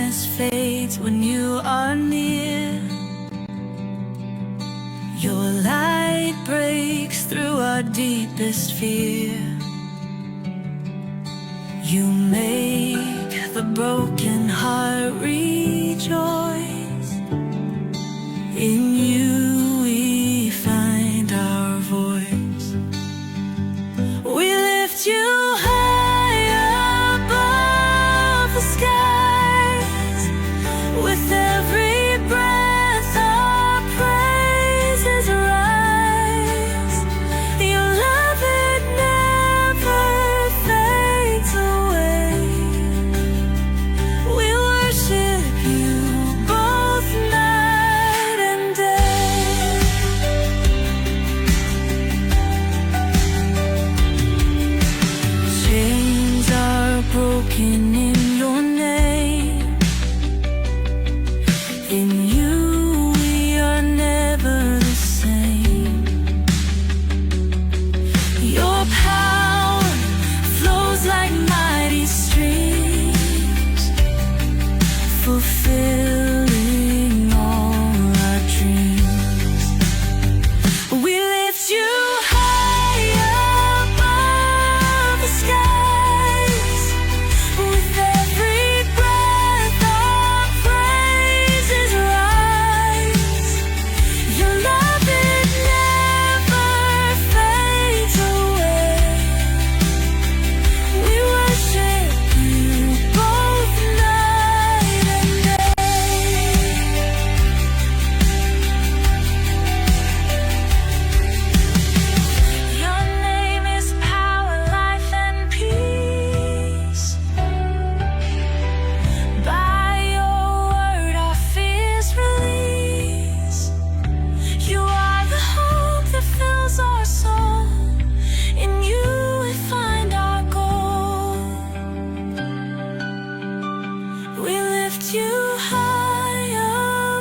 darkness fades when you are near. Your light breaks through our deepest fear. You make the broken heart rejoice. In you we find our voice. We lift you high above the skies. With every breath our praises rise. Your love, it never fades away. We worship you both night and day. Chains are broken in your name. In you we are never the same. Your power flows like mighty streams, fulfilling all our dreams. We lift you high above the skies. With every breath our praises rise. Your love, it never fades away. We worship you both night and day. Your name is power, life, and peace. By your word our fears release. You are the hope that fills our soul. In you we find our goal. We lift you high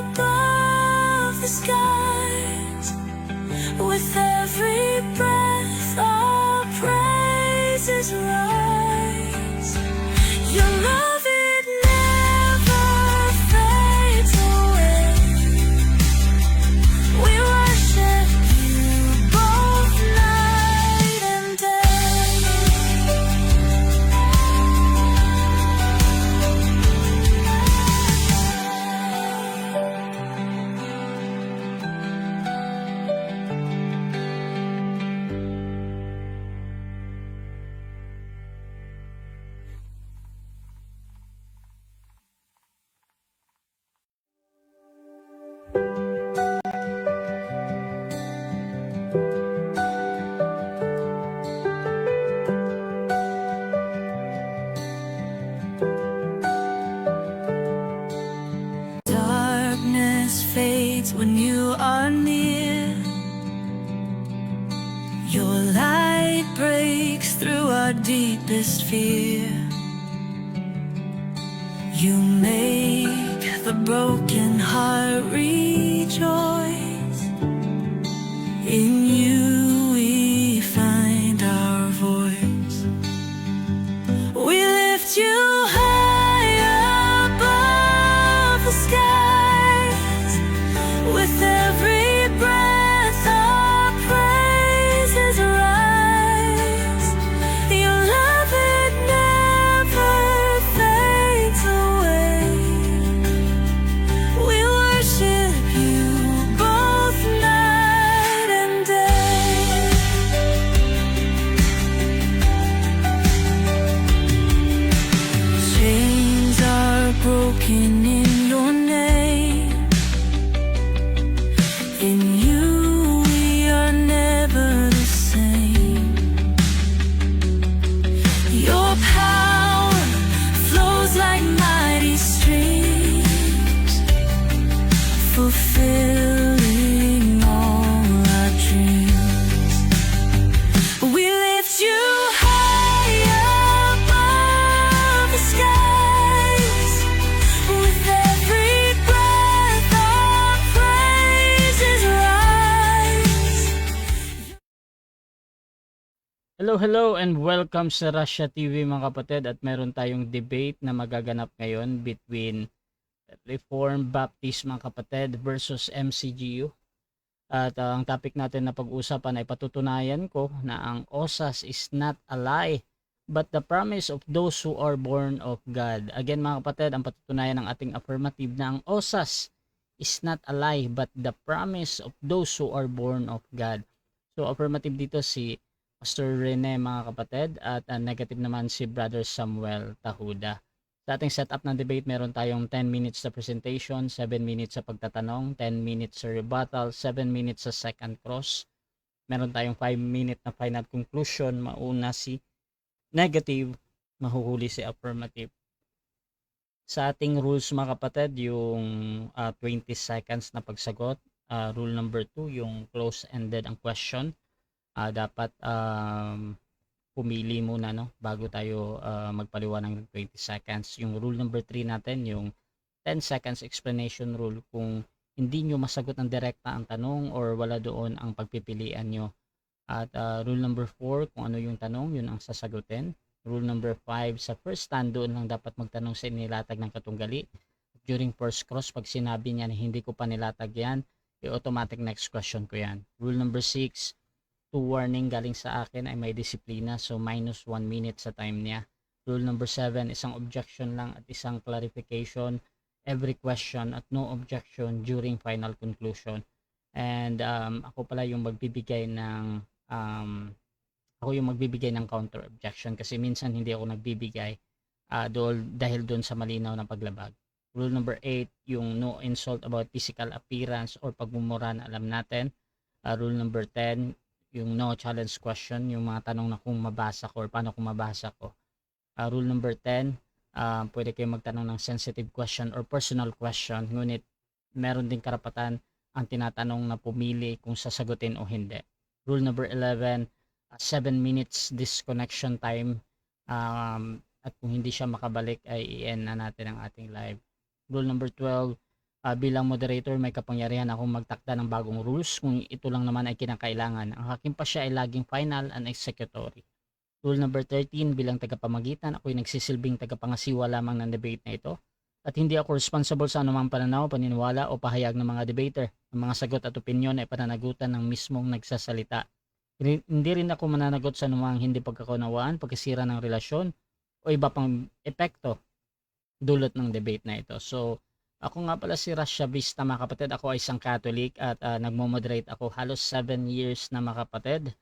above the skies. With every breath our praises rise. Your love, it never fades away. We worship you both night and day. Darkness fades when you are near. Your light breaks through our deepest fear. You make the broken heart rejoice. In you we find our voice. We lift you high above the skies. With every breath our praises rise. Your love, it never fades away. We worship you both night and day. Chains are broken in your name. In you we are never the same. Your power flows like mighty streams, fulfilling all our dreams. We lift you high above the skies. With every breath our praises rise. Hello and welcome sa Russia TV mga kapatid, at meron tayong debate na magaganap ngayon between Reformed Baptist mga kapatid versus MCGU. At ang topic natin na pag-usapan ay patutunayan ko na ang OSAS is not a lie but the promise of those who are born of God. Again mga kapatid, ang patutunayan ng ating affirmative na ang OSAS is not a lie but the promise of those who are born of God. So affirmative dito si Pastor Rene mga kapatid at negative naman si Brother Samuel Tahuda. Sa ating setup ng debate, meron tayong 10 minutes sa presentation, 7 minutes sa pagtatanong, 10 minutes sa rebuttal, 7 minutes sa second cross. Meron tayong 5 minute na final conclusion, mauna si negative, mahuhuli si affirmative. Sa ating rules mga kapatid, yung 20 seconds na pagsagot. Rule number 2, yung close-ended ang question. Dapat pumili muna bago tayo magpaliwanag ng 20 seconds. Yung rule number 3 natin, yung 10 seconds explanation rule, kung hindi nyo masagot ng direkta ang tanong or wala doon ang pagpipilian nyo. At rule number 4, kung ano yung tanong, yun ang sasagutin. Rule number 5, sa first stand doon lang dapat magtanong sa inilatag ng katunggali. During first cross, pag sinabi niya na hindi ko pa nilatag yan, automatic next question ko yan. Rule number 6, to warning galing sa akin ay may disiplina, so minus 1 minute sa time niya. Rule number 7, isang objection lang at isang clarification every question at no objection during final conclusion. And ako pala yung magbibigay ng counter objection kasi minsan hindi ako nagbibigay dahil doon sa malinaw na paglabag. Rule number 8, yung no insult about physical appearance or pagmumura na alam natin. Rule number 10, yung no challenge question, yung mga tanong na kung mabasa ko or paano kung mabasa ko. Rule number 10, pwede kayo magtanong ng sensitive question or personal question, ngunit meron din karapatan ang tinatanong na pumili kung sasagutin o hindi. Rule number 11, 7 minutes disconnection time, at kung hindi siya makabalik ay i-end na natin ang ating live. Rule number 12, bilang moderator may kapangyarihan akong magtakda ng bagong rules kung ito lang naman ay kinakailangan. Ang hakim pa siya ay laging final and executory. Rule number 13, bilang tagapamagitan, ako'y nagsisilbing tagapangasiwa lamang ng debate na ito at hindi ako responsible sa anumang pananaw, paniniwala o pahayag ng mga debater. Ang mga sagot at opinyon ay pananagutan ng mismong nagsasalita. Hindi rin ako mananagot sa anumang hindi pagkakaunawaan, pagkasira ng relasyon o iba pang epekto dulot ng debate na ito. So ako nga pala si Rasha Vista mga kapatid. Ako ay isang Catholic at nagmo-moderate ako halos 7 years na mga kapatid.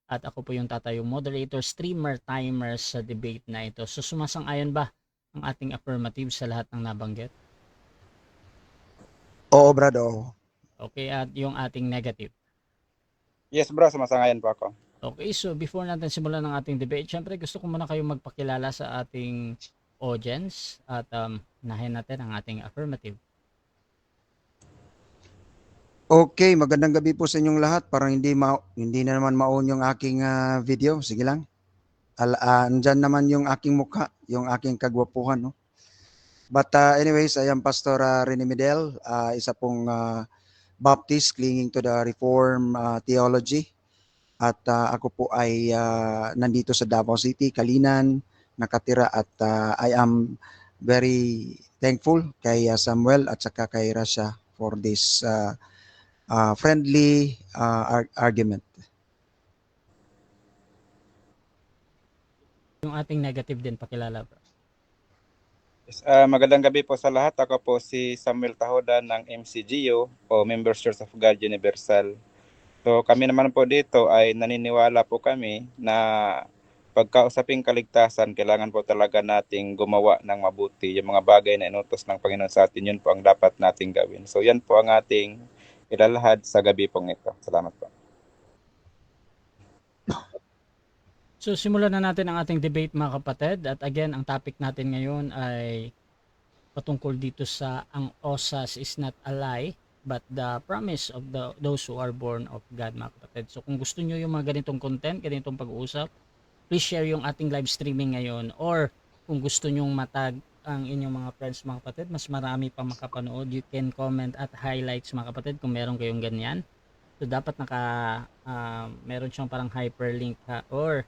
At ako po yung tatayong moderator, streamer, timer sa debate na ito. So sumasang-ayon ba ang ating affirmative sa lahat ng nabanggit? Oo, brado. Okay, at yung ating negative. Yes bro, sumasangayon po ako. Okay, so before natin simulan ng ating debate, syempre gusto ko muna kayong magpakilala sa ating audience at nahin natin ang ating affirmative. Okay, magandang gabi po sa inyong lahat. Parang hindi na naman ma-on yung aking video. Sige lang. Andyan naman yung aking mukha, yung aking kagwapuhan. No? But anyways, I am Pastor Rene Medel, isa pong Baptist clinging to the Reformed theology. At ako po ay nandito sa Davao City, Kalinan, nakatira at I am very thankful kay Samuel at saka kay Rasha for this friendly argument. Yung ating negative din, pakilala bro. Yes, magandang gabi po sa lahat. Ako po si Samuel Tahoda ng MCGU o Members Church of God Universal. So kami naman po dito ay naniniwala po kami na pagkausaping kaligtasan, kailangan po talaga nating gumawa ng mabuti. Yung mga bagay na inutos ng Panginoon sa atin, yun po ang dapat nating gawin. So yan po ang ating ilalahad sa gabi pong ito. Salamat po. So simulan na natin ang ating debate mga kapatid. At again, ang topic natin ngayon ay patungkol dito sa ang OSAS is not a lie but the promise of those who are born of God mga kapatid. So kung gusto nyo yung mga ganitong content, ganitong pag-uusap, please share yung ating live streaming ngayon, or kung gusto nyong matag ang inyong mga friends mga kapatid, mas marami pa makapanood, you can comment at highlights mga kapatid kung meron kayong ganyan. So dapat meron siyang parang hyperlink or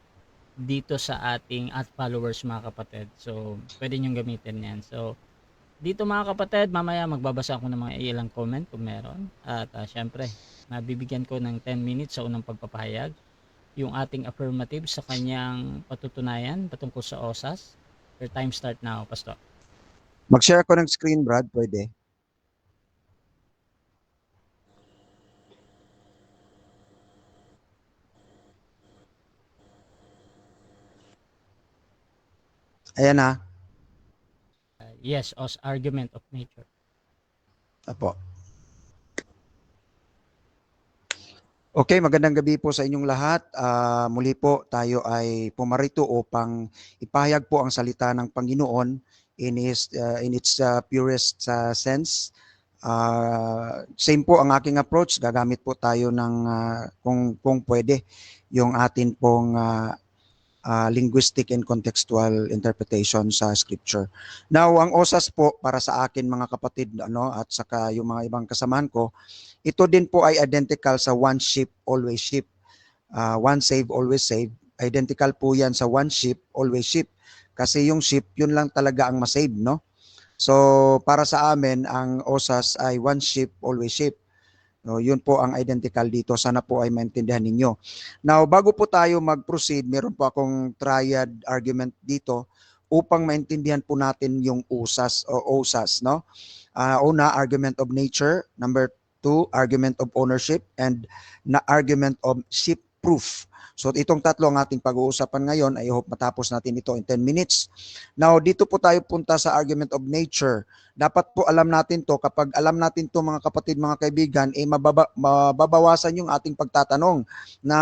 dito sa ating followers mga kapatid. So pwede nyong gamitin yan. So dito mga kapatid, mamaya magbabasa ako ng mga ilang comment kung meron. At syempre, mabibigyan ko ng 10 minutes sa unang pagpapahayag yung ating affirmative sa kanyang patutunayan patungkol sa OSAS. Your time start now, Pastor. Mag-share ko ng screen, Brad, pwede. Ayan na. Yes, argument of nature. Apo. Okay, magandang gabi po sa inyong lahat. Muli po tayo ay pumarito upang ipahayag po ang salita ng Panginoon in its purest sense. Same po ang aking approach. Gagamit po tayo ng kung pwede yung atin pong linguistic and contextual interpretation sa scripture. Now, ang OSAS po para sa akin mga kapatid at saka yung mga ibang kasamahan ko, ito din po ay identical sa one sheep, always sheep. One save, always save. Identical po yan sa one sheep, always sheep. Kasi yung sheep, yun lang talaga ang masave, no? So, para sa amin, ang OSAS ay one sheep, always sheep. No, yun po ang identical dito. Sana po ay maintindihan ninyo. Now, bago po tayo mag-proceed, meron po akong triad argument dito upang maintindihan po natin yung OSAS o OSAS, no? Una, argument of nature. Number 2, argument of ownership, and na argument of sheep proof. So itong tatlo ang ating pag-uusapan ngayon. I hope matapos natin ito in 10 minutes. Now dito po tayo punta sa argument of nature. Dapat po alam natin to. Kapag alam natin to mga kapatid, mga kaibigan, mababawasan yung ating pagtatanong na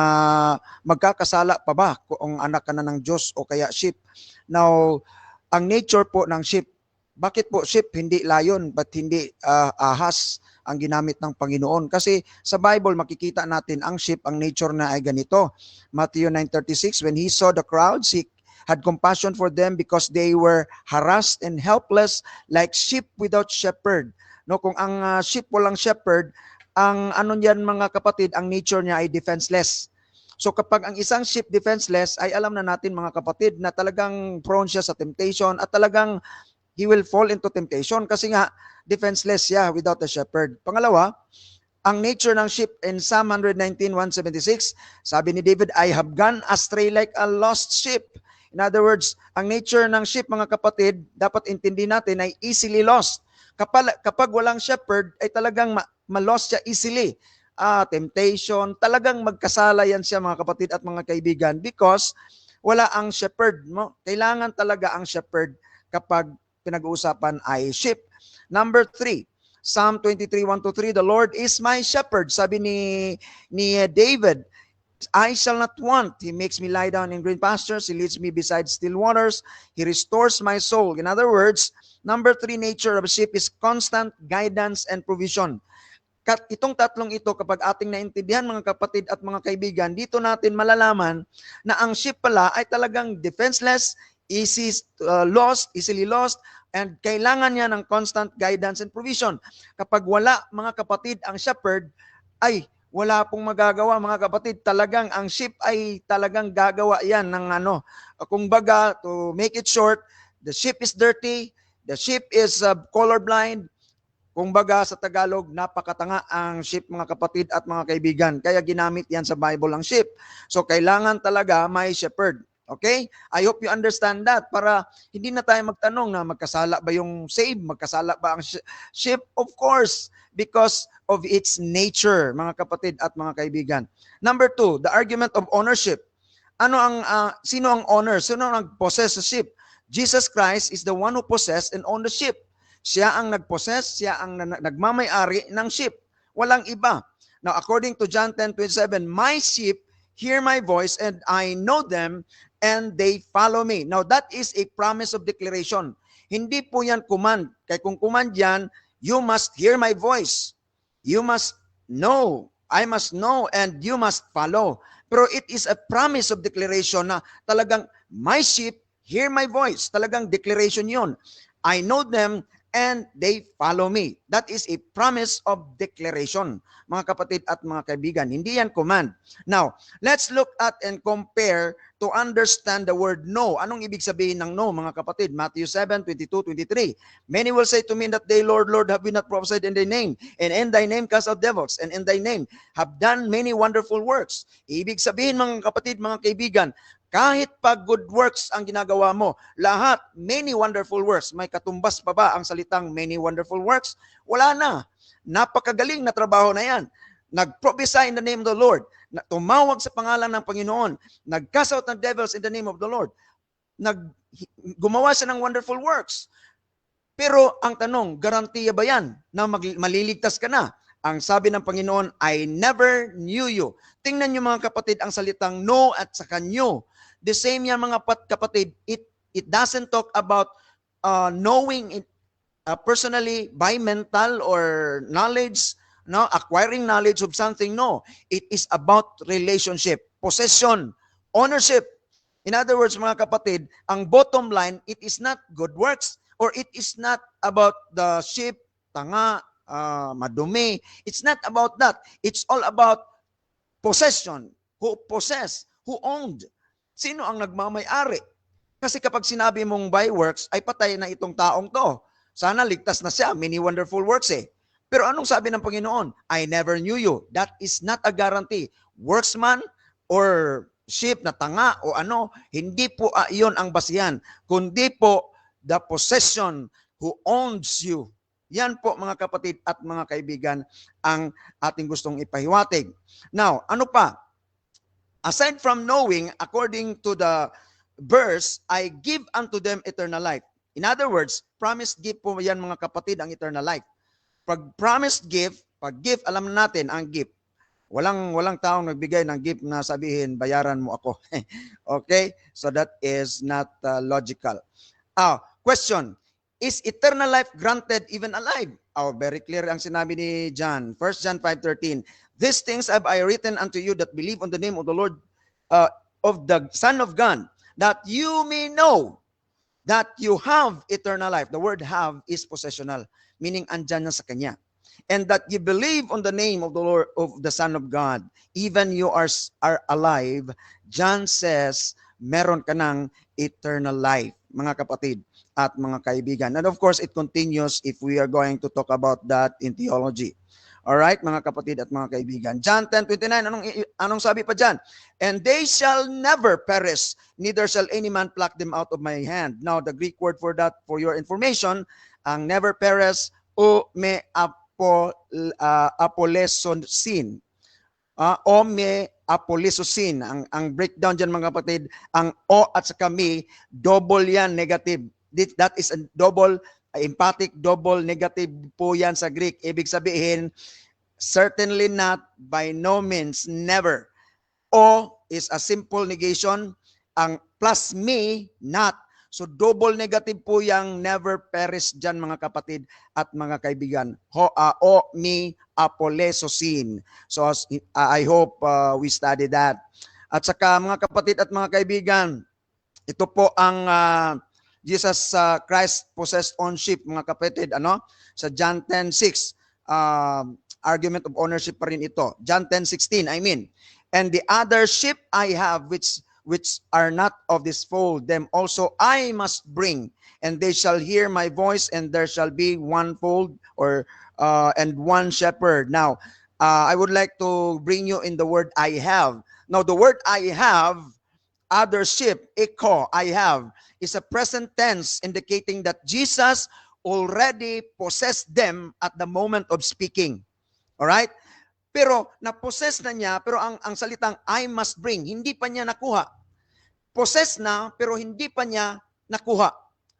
magkakasala pa ba kung anak ka na ng Diyos o kaya sheep. Now, ang nature po ng sheep, bakit po sheep, hindi lion, but hindi ahas ang ginamit ng Panginoon? Kasi sa Bible makikita natin ang sheep, ang nature na ay ganito. Matthew 9:36, when he saw the crowds, he had compassion for them because they were harassed and helpless like sheep without shepherd. No, kung ang sheep walang shepherd, ang ano niyan mga kapatid, ang nature niya ay defenseless. So kapag ang isang sheep defenseless, ay alam na natin mga kapatid na talagang prone siya sa temptation at talagang he will fall into temptation kasi nga defenseless siya without a shepherd. Pangalawa, ang nature ng sheep in Psalm 119:176, sabi ni David, I have gone astray like a lost sheep. In other words, ang nature ng sheep, mga kapatid, dapat intindihin natin ay easily lost. Kapag walang shepherd, ay talagang ma-lost siya easily. Temptation, talagang magkasala yan siya mga kapatid at mga kaibigan because wala ang shepherd. No? Kailangan talaga ang shepherd kapag pinag-uusapan ay sheep. Number 3, Psalm 23:1-3, the Lord is my shepherd. Sabi ni David, I shall not want. He makes me lie down in green pastures. He leads me beside still waters. He restores my soul. In other words, number 3 nature of a sheep is constant guidance and provision. Itong tatlong ito, kapag ating naintindihan mga kapatid at mga kaibigan, dito natin malalaman na ang sheep pala ay talagang defenseless, easily lost, and kailangan niya ng constant guidance and provision. Kapag wala mga kapatid ang shepherd, ay wala pong magagawa mga kapatid. Talagang ang sheep ay talagang gagawa yan ng kung baga, to make it short, the sheep is dirty, the sheep is colorblind. Kung baga sa Tagalog, napakatanga ang sheep mga kapatid at mga kaibigan. Kaya ginamit yan sa Bible ang sheep. So kailangan talaga may shepherd. Okay? I hope you understand that para hindi na tayo magtanong na magkasala ba yung save, magkasala ba ang sheep? Of course, because of its nature, mga kapatid at mga kaibigan. Number 2, the argument of ownership. Sino ang owner? Sino ang nag-possess sa sheep? Jesus Christ is the one who possessed and owned the sheep. Siya ang nag-possess, siya ang nagmamay-ari ng sheep. Walang iba. Now, according to John 10:27, my sheep hear my voice and I know them and they follow me. Now, that is a promise of declaration. Hindi po yan command. Kaya kung command yan, you must hear my voice. You must know. I must know and you must follow. Pero it is a promise of declaration na talagang my sheep hear my voice. Talagang declaration yon. I know them and they follow me. That is a promise of declaration, mga kapatid at mga kaibigan. Hindi yan command. Now, let's look at and compare to understand the word no. Anong ibig sabihin ng no, mga kapatid? Matthew 7:22-23. Many will say to me that day, Lord, Lord, have we not prophesied in thy name? And in thy name cast out devils, and in thy name have done many wonderful works. Ibig sabihin, mga kapatid, mga kaibigan, kahit pa good works ang ginagawa mo, lahat, many wonderful works, may katumbas pa ba ang salitang many wonderful works? Wala na. Napakagaling na trabaho na yan. Nag-prophesy in the name of the Lord. Tumawag sa pangalan ng Panginoon. Nag-cast out ng devils in the name of the Lord. Gumawa siya ng wonderful works. Pero ang tanong, garantiya ba yan na maliligtas ka na? Ang sabi ng Panginoon, I never knew you. Tingnan niyo mga kapatid ang salitang no at saka new. The same yan mga kapatid, it doesn't talk about knowing it personally by mental or knowledge, no, acquiring knowledge of something. No, it is about relationship, possession, ownership. In other words, mga kapatid, ang bottom line, it is not good works or it is not about the sheep, tanga, madumi. It's not about that. It's all about possession. Who possess? Who owned? Sino ang nagmamay-ari? Kasi kapag sinabi mong by works, ay patay na itong taong to. Sana ligtas na siya. Many wonderful works eh. Pero anong sabi ng Panginoon? I never knew you. That is not a guarantee. Worksman or sheep na tanga o ano, hindi po iyon ang basihan. Kundi po the possession who owns you. Yan po mga kapatid at mga kaibigan ang ating gustong ipahiwatig. Now, ano pa? Aside from knowing, according to the verse, I give unto them eternal life. In other words, promised gift po yan mga kapatid ang eternal life. Pag promised gift, pag gift, alam natin ang gift. Walang taong nagbigay ng gift na sabihin, bayaran mo ako. Okay? So that is not logical. Question. Is eternal life granted even alive? Very clear ang sinabi ni John. 1 John 5:13. These things have I written unto you that believe on the name of the Lord, of the Son of God, that you may know that you have eternal life. The word have is possessional, meaning andyan na sa Kanya. And that you believe on the name of the Lord, of the Son of God, even you are alive. John says, meron ka ng eternal life, mga kapatid at mga kaibigan. And of course, it continues if we are going to talk about that in theology. Alright, mga kapatid at mga kaibigan. John 10:29, anong sabi pa dyan? And they shall never perish, neither shall any man pluck them out of my hand. Now, the Greek word for that, for your information, ang never perish, o me apolesosin. O me apolesosin. Ang breakdown dyan mga kapatid, ang o at saka me, double yan, negative. That is a double emphatic, double negative po yan sa Greek. Ibig sabihin, certainly not, by no means, never. O is a simple negation. Ang plus me, not. So double negative po yung never perish dyan mga kapatid at mga kaibigan. O me apolesosin. So I hope we study that. At saka mga kapatid at mga kaibigan, ito po ang Jesus Christ possessed ownership, mga kapatid, sa John 10:6, argument of ownership pa rin ito. John 10:16, I mean. And the other sheep I have, which are not of this fold, them also I must bring, and they shall hear my voice, and there shall be one fold, and one shepherd. Now, I would like to bring you in the word I have. Now, the word I have, other sheep, echo, I have, is a present tense indicating that Jesus already possessed them at the moment of speaking. Alright? Pero na-possess na niya, pero ang salitang I must bring, hindi pa niya nakuha. Possess na, pero hindi pa niya nakuha.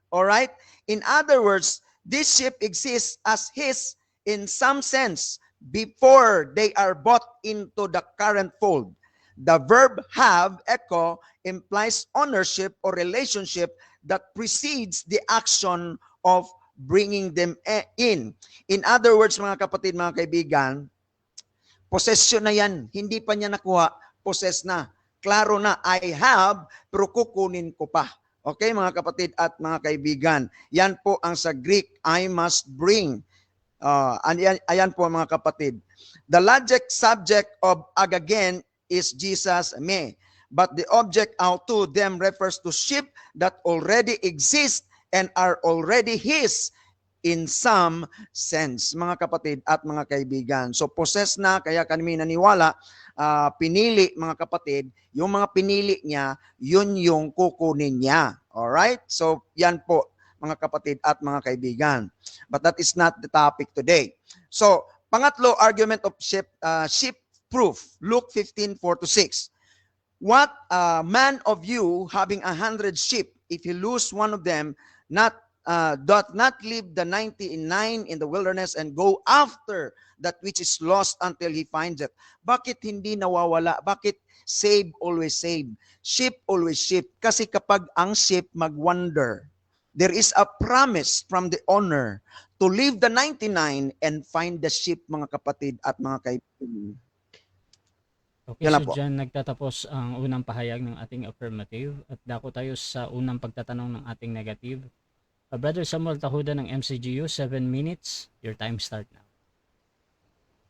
Alright? In other words, this sheep exists as his in some sense before they are brought into the current fold. The verb have, echo, implies ownership or relationship that precedes the action of bringing them in. In other words, mga kapatid, mga kaibigan, possession na yan. Hindi pa niya nakuha, possess na. Klaro na, I have, pero kukunin ko pa. Okay, mga kapatid at mga kaibigan. Yan po ang sa Greek, I must bring. Ayan po mga kapatid. The logic subject of again is Jesus me. But the object out to them refers to sheep that already exist and are already His in some sense, mga kapatid at mga kaibigan. So possess na, kaya kami naniwala, pinili mga kapatid, yung mga pinili niya, yun yung kukunin niya. Alright? So yan po mga kapatid at mga kaibigan. But that is not the topic today. So, pangatlo, argument of sheep proof. Luke 15:4-6. What man of you having 100 sheep, if he lose one of them, doth not leave the 99 in the wilderness and go after that which is lost until he finds it? Bakit hindi nawawala? Bakit save always save? Sheep always sheep. Kasi kapag ang sheep mag-wander, there is a promise from the owner to leave the 99 and find the sheep, mga kapatid at mga kaibigan. Okay, Yan lang so po. dyan nagtatapos ang unang pahayag ng ating affirmative at dako tayo sa unang pagtatanong ng ating negative. Brother Samuel Tahuda ng MCGU, 7 minutes. Your time start now.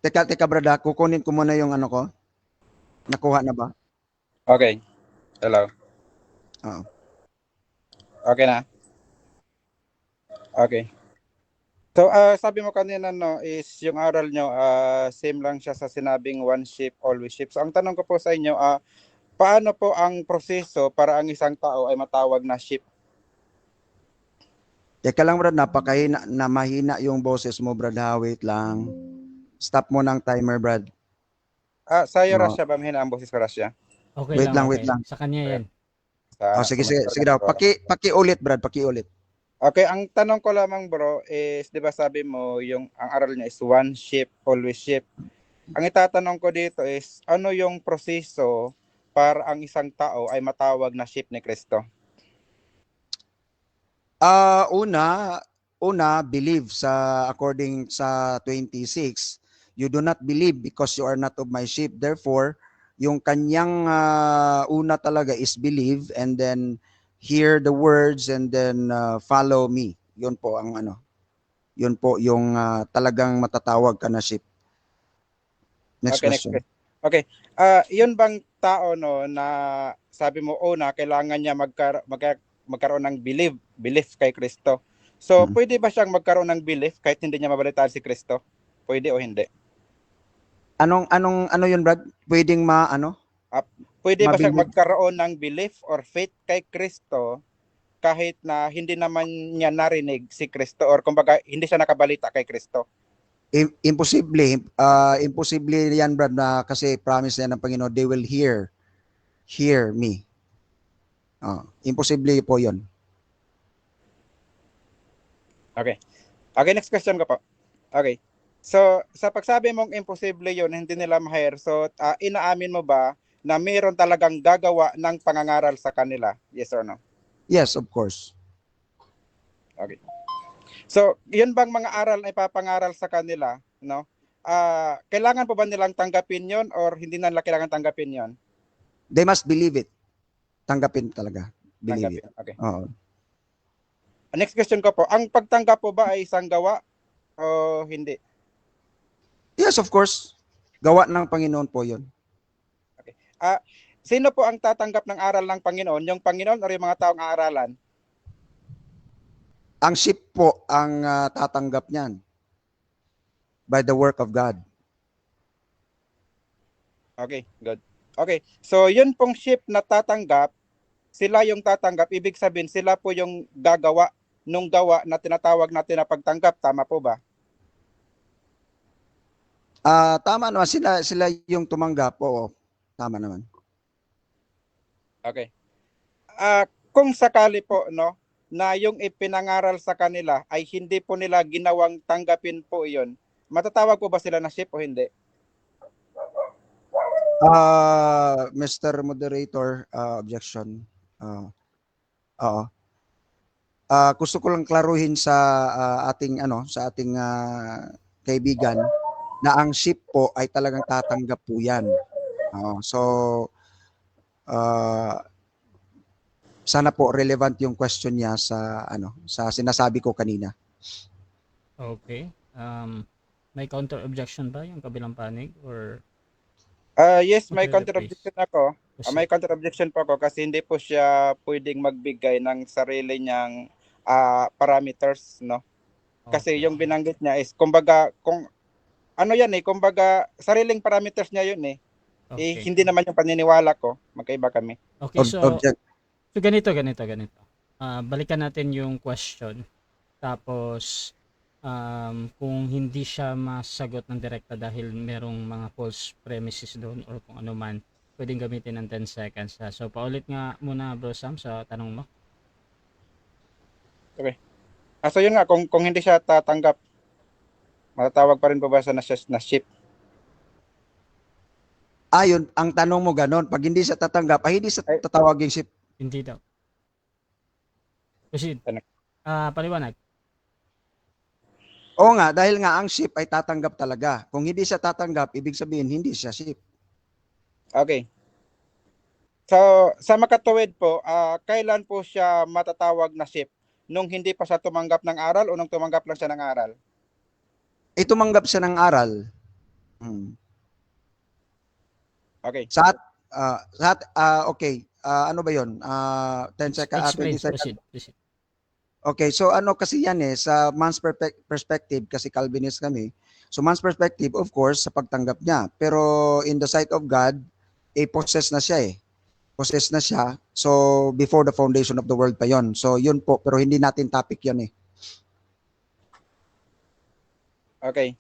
Teka, brada, kukunin ko muna yung ano ko. Nakuha na ba? Okay. Hello. Oo. Okay na? Okay. So, sabi mo kanina, no, is yung aral nyo, same lang siya sa sinabing one sheep, always sheep. So, ang tanong ko po sa inyo, paano po ang proseso para ang isang tao ay matawag na sheep? Teka lang, brad, napakahina, na mahina yung boses mo, brad. Wait lang. Stop mo ng timer, brad. Sa'yo, Oo. Rasha, ba mahina ang boses ko, Rasha? Okay Wait lang, okay. wait lang. Sa kanya yan. Sige daw. Paki-ulit, brad, paki-ulit. Okay, ang tanong ko lamang, bro, is, di ba sabi mo, ang aral niya is one sheep, always sheep. Ang itatanong ko dito is, ano yung proseso para ang isang tao ay matawag na sheep ni Kristo? Una, believe according sa 26, you do not believe because you are not of my sheep. Therefore, yung kanyang una talaga is believe and then hear the words and then follow me. Yun po ang ano. Yun po yung talagang matatawag ka na sheep. Next question. Okay. Yun bang tao, no, na sabi mo una kailangan niya magkaroon ng belief kay Kristo. So, pwede ba siyang magkaroon ng belief kahit hindi niya mabalitaan si Kristo? Pwede o hindi? Ano yun, Brad? Pwedeng Pwede ba siyang mabilib? magkaroon ng belief or faith kay Kristo kahit na hindi naman niya narinig si Kristo or kumbaga hindi siya nakabalita kay Kristo? Imposible. Imposible yan, Brad, na kasi promise yan ng Panginoon, they will hear me. Imposible po yun. Okay. Okay, next question ko po. Okay. So, sa pagsabi mong imposible yun, hindi nila ma-hire, so inaamin mo ba na mayroon talagang gagawa ng pangangaral sa kanila? Yes or no? Yes, of course. Okay. So, yun bang mga aral na ipapangaral sa kanila, no? Kailangan po ba nilang tanggapin yon or hindi na nila kailangan tanggapin yon? They must believe it. Tanggapin talaga. Believe it. Okay. Oo. Next question ko po, ang pagtanggap po ba ay isang gawa o hindi? Yes, of course. Gawa ng Panginoon po yun. Okay. Sino po ang tatanggap ng aral ng Panginoon? Yung Panginoon o yung mga taong aaralan? Ang sheep po ang tatanggap niyan by the work of God. Okay, good. Okay, so yun pong sheep na tatanggap, sila yung tatanggap, ibig sabihin sila po yung gagawa nung gawa na tinatawag natin na pagtanggap, tama po ba? Tama naman, sila yung tumanggap. Oo, tama naman. Okay. Kung sakali po, no, na yung ipinangaral sa kanila ay hindi po nila ginawang tanggapin po iyon, matatawag po ba sila na sheep o hindi? Mr. Moderator, objection. Oo. Gusto ko lang klaruhin sa ating kaibigan na ang sheep po ay talagang tatanggap po 'yan. So sana po relevant yung question niya sa sa sinasabi ko kanina. Okay. May counter objection ba yung kabilang panig or Yes, may magre-rephrase? counter-objection ako. May Proceed. counter-objection po ako kasi hindi po siya pwedeng magbigay ng sarili niyang parameters, no? Kasi Okay. yung binanggit niya is, kumbaga, kung ano yan eh, kumbaga, sariling parameters niya yun eh. Okay. Hindi naman yung paniniwala ko. Magkaiba kami. Okay, so Object. ganito. Balikan natin yung question. Tapos kung hindi siya masagot ng direkta dahil merong mga false premises doon or kung ano man, pwedeng gamitin ng 10 seconds. So paulit nga muna Bro Sam sa tanong mo. So yun nga, kung hindi siya tatanggap, matatawag pa rin po ba sa na ship? Ayun, ang tanong mo ganon, pag hindi siya tatanggap, ay hindi siya Ay. tatawagin ship. Hindi daw. Proceed. Ano? Paliwanag. Oo nga, dahil nga ang ship ay tatanggap talaga. Kung hindi siya tatanggap, ibig sabihin hindi siya ship. Okay. So, sa makatuwid po, kailan po siya matatawag na ship? Nung hindi pa siya tumanggap ng aral o nung tumanggap lang siya ng aral? Tumanggap siya ng aral. Okay. Okay. Ano ba 'yon? 10 seconds, Explain. 20 seconds. Proceed. Okay, so kasi yan sa man's perspective kasi Calvinist kami. So man's perspective, of course, sa pagtanggap niya. Pero in the sight of God, possess na siya Possess na siya. So before the foundation of the world pa yon. So yun po, pero hindi natin topic yun Okay.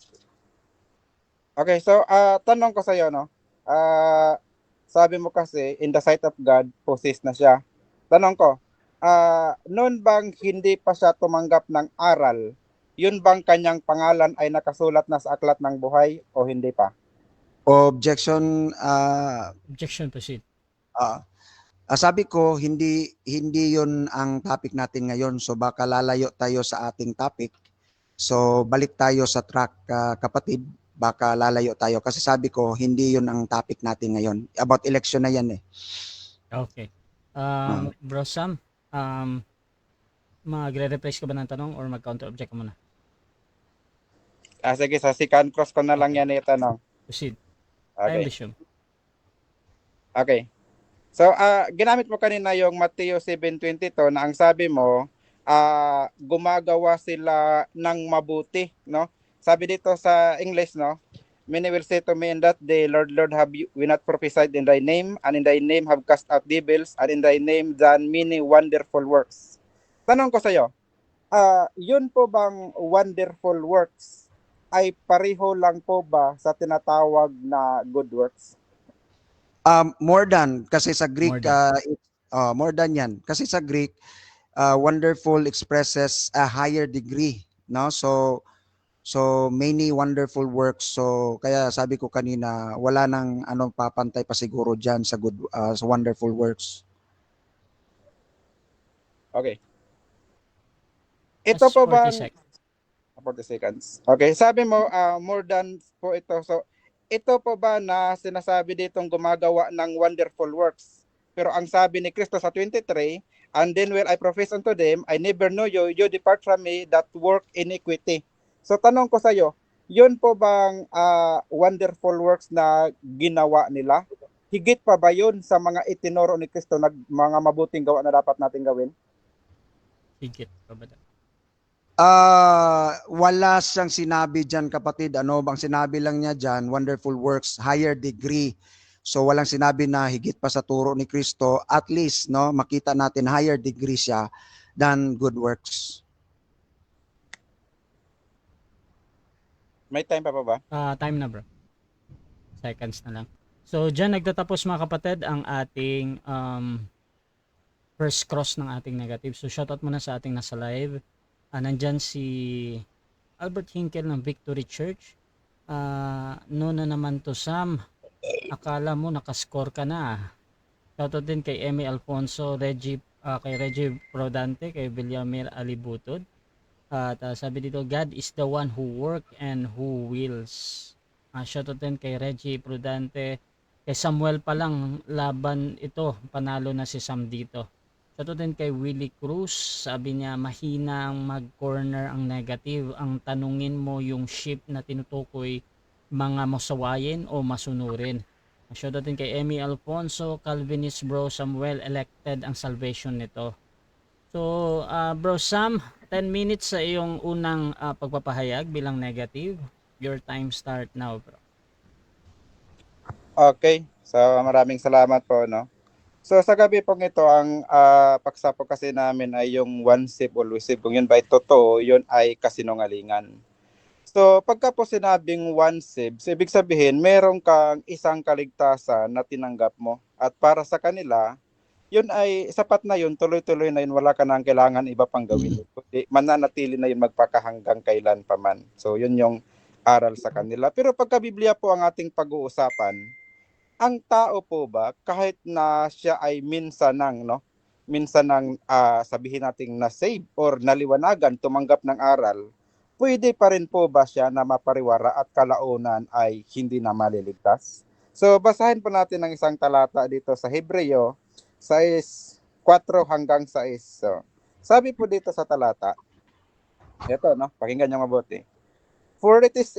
Okay, so tanong ko sa iyo, no? Sabi mo kasi in the sight of God, possessed na siya. Tanong ko, noon bang hindi pa siya tumanggap ng aral, yun bang kanyang pangalan ay nakasulat na sa aklat ng buhay o hindi pa? Objection. Objection, proceed. Sabi ko, hindi yun ang topic natin ngayon. So baka lalayo tayo sa ating topic. So balik tayo sa track, kapatid. Baka lalayo tayo. Kasi sabi ko, hindi yun ang topic natin ngayon. About election na yan Okay. Bro Sam, magre-rephrase ka ba ng tanong or mag-counter-object ka muna? Sige, sa second cross ko na lang yan itanong. Proceed. I Okay. resume. Okay. So, ginamit mo kanina yung Mateo 7:22 na ang sabi mo, gumagawa sila ng mabuti, no? Sabi dito sa English, no? Many will say to me in that day, Lord, Lord, have we not prophesied in thy name, and in thy name have cast out devils, and in thy name done many wonderful works. Tanong ko sa iyo, yun po bang wonderful works ay pareho lang po ba sa tinatawag na good works? More than, kasi sa Greek, More than. more than yan. Kasi sa Greek, wonderful expresses a higher degree, no? So many wonderful works. So kaya sabi ko kanina, wala nang papantay pa siguro diyan sa sa wonderful works. Okay. Ito That's po 40 ba seconds. 40 seconds. Okay, sabi mo more than po ito. So ito po ba na sinasabi ditong gumagawa ng wonderful works? Pero ang sabi ni Kristo sa 23, and then will I profess unto them, I never know you, you depart from me that work iniquity. So tanong ko sa iyo, yun po bang wonderful works na ginawa nila? Higit pa ba yun sa mga itinuro ni Kristo na mga mabuting gawa na dapat natin gawin? Higit pa ba daw? Wala siyang sinabi diyan, kapatid. Ano bang sinabi lang niya diyan? Wonderful works, higher degree. So walang sinabi na higit pa sa turo ni Kristo. At least, no, makita natin higher degree siya than good works. May time pa ba? Time na bro. Seconds na lang. So dyan nagtatapos mga kapatid ang ating first cross ng ating negative. So shoutout muna sa ating nasa live. Nandyan si Albert Hinkel ng Victory Church. No na naman to Sam. Akala mo nakascore ka na. Shoutout din kay Emmy Alfonso, kay Reggie Prodante, kay Villamir Alibutod. At sabi dito, God is the one who work and who wills. Shoutout din kay Reggie Prudante. Kay Samuel pa lang laban ito, panalo na si Sam dito. Shoutout din kay Willie Cruz. Sabi niya, mahina ang mag-corner ang negative. Ang tanungin mo yung ship na tinutukoy, mga masawayin o masunurin. Shoutout din kay Emmy Alfonso, Calvinist Bro Samuel, elected ang salvation nito. So, Bro Sam, 10 minutes sa iyong unang pagpapahayag bilang negative. Your time start now, bro. Okay. So maraming salamat po, no. So sa gabi pong ito, ang paksa po kasi namin ay yung one sip always sip. Kung yun ba ay totoo, yun ay kasinungalingan. So pagka po sinabing one sip, so ibig sabihin meron kang isang kaligtasan na tinanggap mo. At para sa kanila, yun ay sapat na yun, tuloy-tuloy na yun, wala ka nang kailangan iba pang gawin. Kundi mananatili na yun magpakahanggang kailan pa man. So yun yung aral sa kanila. Pero pagka Biblia po ang ating pag-uusapan, ang tao po ba, kahit na siya ay minsan nang sabihin nating na-save or naliwanagan, tumanggap ng aral, pwede pa rin po ba siya na mapariwara at kalaunan ay hindi na maliligtas? So basahin po natin ang isang talata dito sa Hebreo 6:4 hanggang 6. So, sabi po dito sa talata, ito, no, pakinggan niyo mabuti. For it is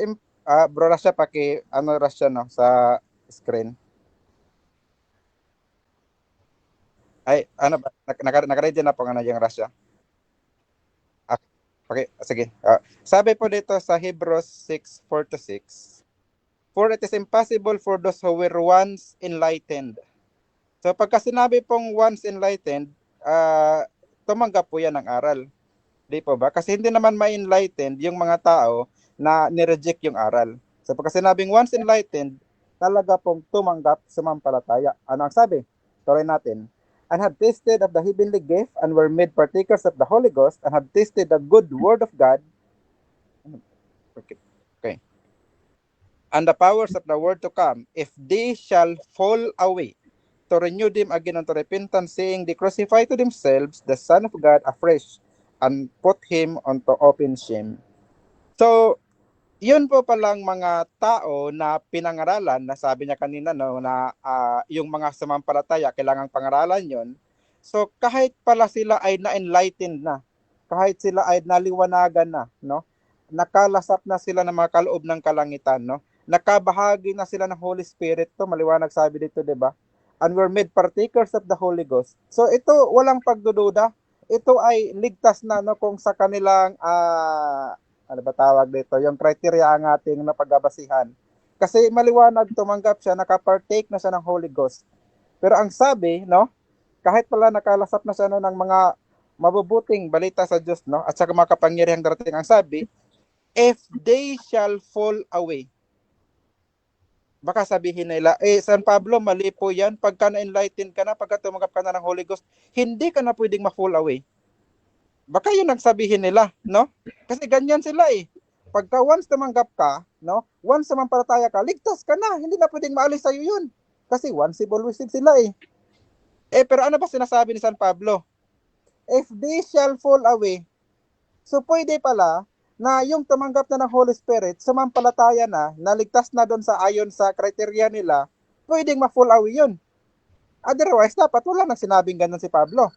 bro Rasha, Rasha, no, sa screen. Ay, ano ba? Naka-ready na po yung Russia. Okay, sige. Sabi po dito sa Hebrews 6:4-6, for it is impossible for those who were once enlightened. So pagka sinabi pong once enlightened, tumanggap po yan ng aral. Di po ba? Kasi hindi naman ma-enlightened yung mga tao na nireject yung aral. So pagka sinabing once enlightened, talaga pong tumanggap, sumampalataya. Ano ang sabi? Tuloy natin. And have tasted of the heavenly gift, and were made partakers of the Holy Ghost, and have tasted the good word of God. Okay. And the powers of the world to come, if they shall fall away, to renew them again unto repentance, saying, they crucify to themselves the Son of God afresh, and put him unto open shame. So, yun po palang mga tao na pinangaralan, na sabi niya kanina, no, na yung mga sumampalataya, kailangang pangaralan yon. So kahit pala sila ay na-enlightened na, kahit sila ay naliwanagan na, no, nakalasap na sila ng mga kaloob ng kalangitan, no, nakabahagi na sila ng Holy Spirit, to maliwanag sabi dito, di ba? And were made partakers of the Holy Ghost. So ito, walang pagdududa. Ito ay ligtas na, no, kung sa kanilang ano ba tawag dito, yung criteria ang ating napagbabasihan. Kasi maliwanag, tumanggap siya, nakapartake na siya ng Holy Ghost. Pero ang sabi, no, kahit pala nakalasap na siya, no, ng mga mabubuting balita sa Diyos, no, at sa mga kapangyarihang darating, ang sabi, if they shall fall away. Baka sabihin nila, San Pablo, mali po yan. Pagka na-enlighten ka na, pagka tumanggap ka na ng Holy Ghost, hindi ka na pwedeng ma-fall away. Baka yun ang sabihin nila, no? Kasi ganyan sila eh. Pagka once tumanggap ka, no? Once sumampalataya ka, ligtas ka na. Hindi na pwedeng maalis sa'yo yun. Kasi once always sila eh. Pero ano ba sinasabi ni San Pablo? If they shall fall away. So pwede pala na yung tumanggap na ng Holy Spirit, sumampalataya na, naligtas na doon sa ayon sa criteria nila, pwedeng ma-fall away yun. Otherwise, dapat wala nang sinabing ganun si Pablo.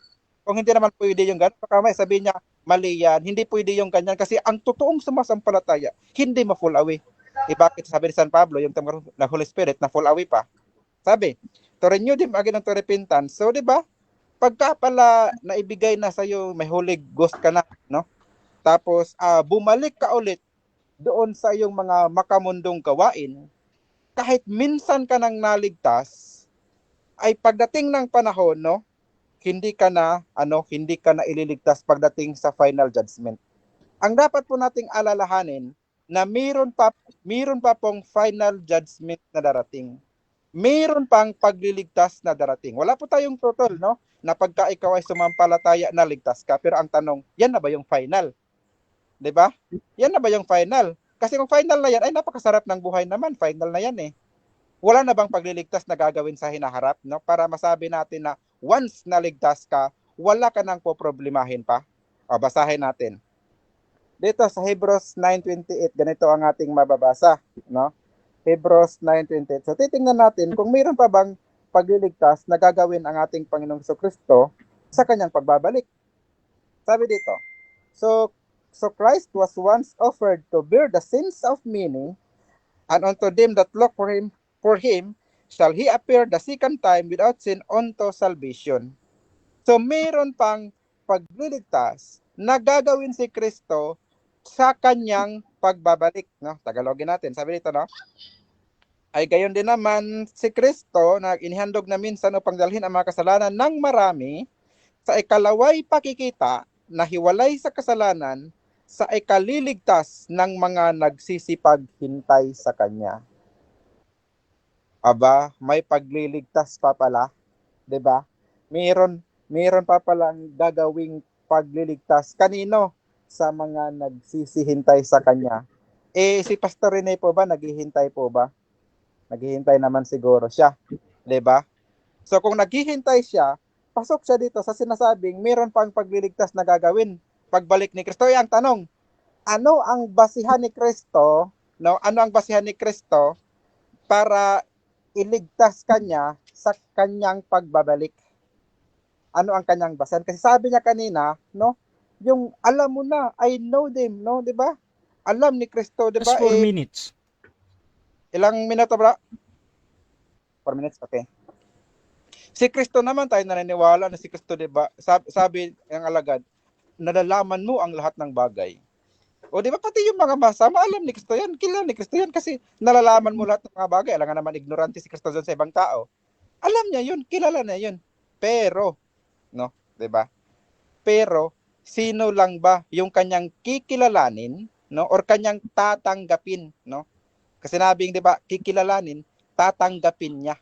Kung hindi naman pwede yung ganun, baka may sabihin niya, mali yan, hindi pwede yung ganyan. Kasi ang totoong sumasampalataya, hindi ma-fall away. Bakit sabi ni San Pablo, yung na Holy Spirit, na fall away pa? Sabi, to renew them again unto repentance. So, di ba? Pagka pala naibigay na sa'yo, may Holy Ghost ka na, no? Tapos, bumalik ka ulit doon sa iyong mga makamundong gawain, kahit minsan ka nang naligtas, ay pagdating ng panahon, no? Hindi ka na ililigtas pagdating sa final judgment. Ang dapat po nating alalahanin na mayroon pa pong final judgment na darating. Mayroon pang pagliligtas na darating. Wala po tayong total, no? Na pagka ikaw ay sumampalataya na ligtas ka, pero ang tanong, yan na ba yung final? 'Di ba? Yan na ba yung final? Kasi kung final na yan, ay napakasarap ng buhay naman, final na yan eh. Wala na bang pagliligtas na gagawin sa hinaharap, no? Para masabi natin na once naligtas ka, wala ka nang poproblemahin pa. Basahin natin. Dito sa Hebrews 9:28, ganito ang ating mababasa, no? Hebrews 9:28. So titingnan natin kung mayroon pa bang pagliligtas na gagawin ang ating Panginoong Jesucristo sa kanyang pagbabalik. Sabi dito, so Christ was once offered to bear the sins of many, and unto them that look for him shall he appear the second time without sin unto salvation. So mayroon pang pagliligtas na gagawin si Kristo sa kanyang pagbabalik, no? Tagalogin natin. Sabi dito, no? Ay gayon din naman si Kristo na inihandog na minsan upang dalhin ang mga kasalanan ng marami, sa ikalaway pakikita na hiwalay sa kasalanan, sa ikaliligtas ng mga nagsisipaghintay sa kanya. Aba, may pagliligtas pa pala, 'di ba? Meron pa palang gagawing pagliligtas. Kanino? Sa mga nagsisihintay sa kanya. Si Pastor Rene po ba naghihintay po ba? Naghihintay naman siguro siya, 'di ba? So kung naghihintay siya, pasok siya dito sa sinasabing meron pang pagliligtas na gagawin pagbalik ni Kristo. Ang tanong, ano ang basihan ni Kristo, no? Ano ang basihan ni Kristo para iligtas kanya sa kanyang pagbabalik? Ano ang kanyang basihan? Kasi sabi niya kanina, no? Yung alam mo na, I know them, no? 'Di ba? Alam ni Kristo, 'di ba? Just 4 minutes. Ilang minuto, bro? 4 minutes, okay. Si Kristo naman, tayo naniniwala na si Kristo, 'di ba? Sabi ng alagad, nalalaman mo ang lahat ng bagay. O di ba pati yung mga masama, alam ni Kristo yan, kilala ni Kristo yan kasi nalalaman mo lahat ng mga bagay. Alam nga naman ignorante si Kristo doon sa ibang tao. Alam niya yun, kilala niya yun. Pero, no, di ba? Pero, sino lang ba yung kanyang kikilalanin, no, or kanyang tatanggapin, no? Kasi nabing, di ba, kikilalanin, tatanggapin niya.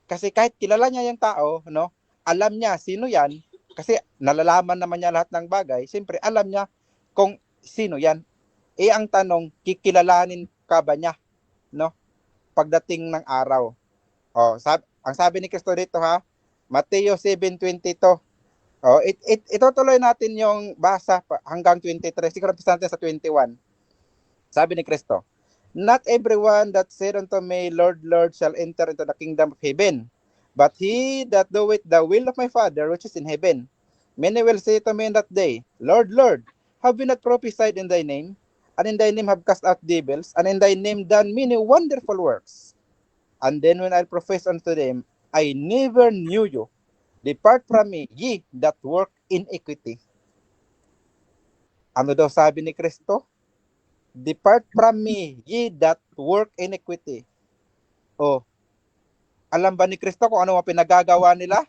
Kasi kahit kilala niya yung tao, no, alam niya sino yan, kasi nalalaman naman niya lahat ng bagay, siyempre alam niya kung sino yan. Ang tanong, kikilalanin ka ba niya, no? Pagdating ng araw. Ang sabi ni Kristo dito, ha, Mateo 7:22. Itutuloy natin yung basa hanggang 23. Siguro natin sa 21. Sabi ni Kristo, not everyone that said unto me, Lord, Lord, shall enter into the kingdom of heaven, but he that doeth the will of my Father which is in heaven. Many will say to me in that day, Lord, Lord, have we not prophesied in thy name? And in thy name have cast out devils, and in thy name done many wonderful works. And then when I profess unto them, I never knew you. Depart from me, ye that work iniquity. Ano daw sabi ni Kristo? Depart from me, ye that work iniquity. Alam ba ni Kristo kung ano ang pinagagawa nila?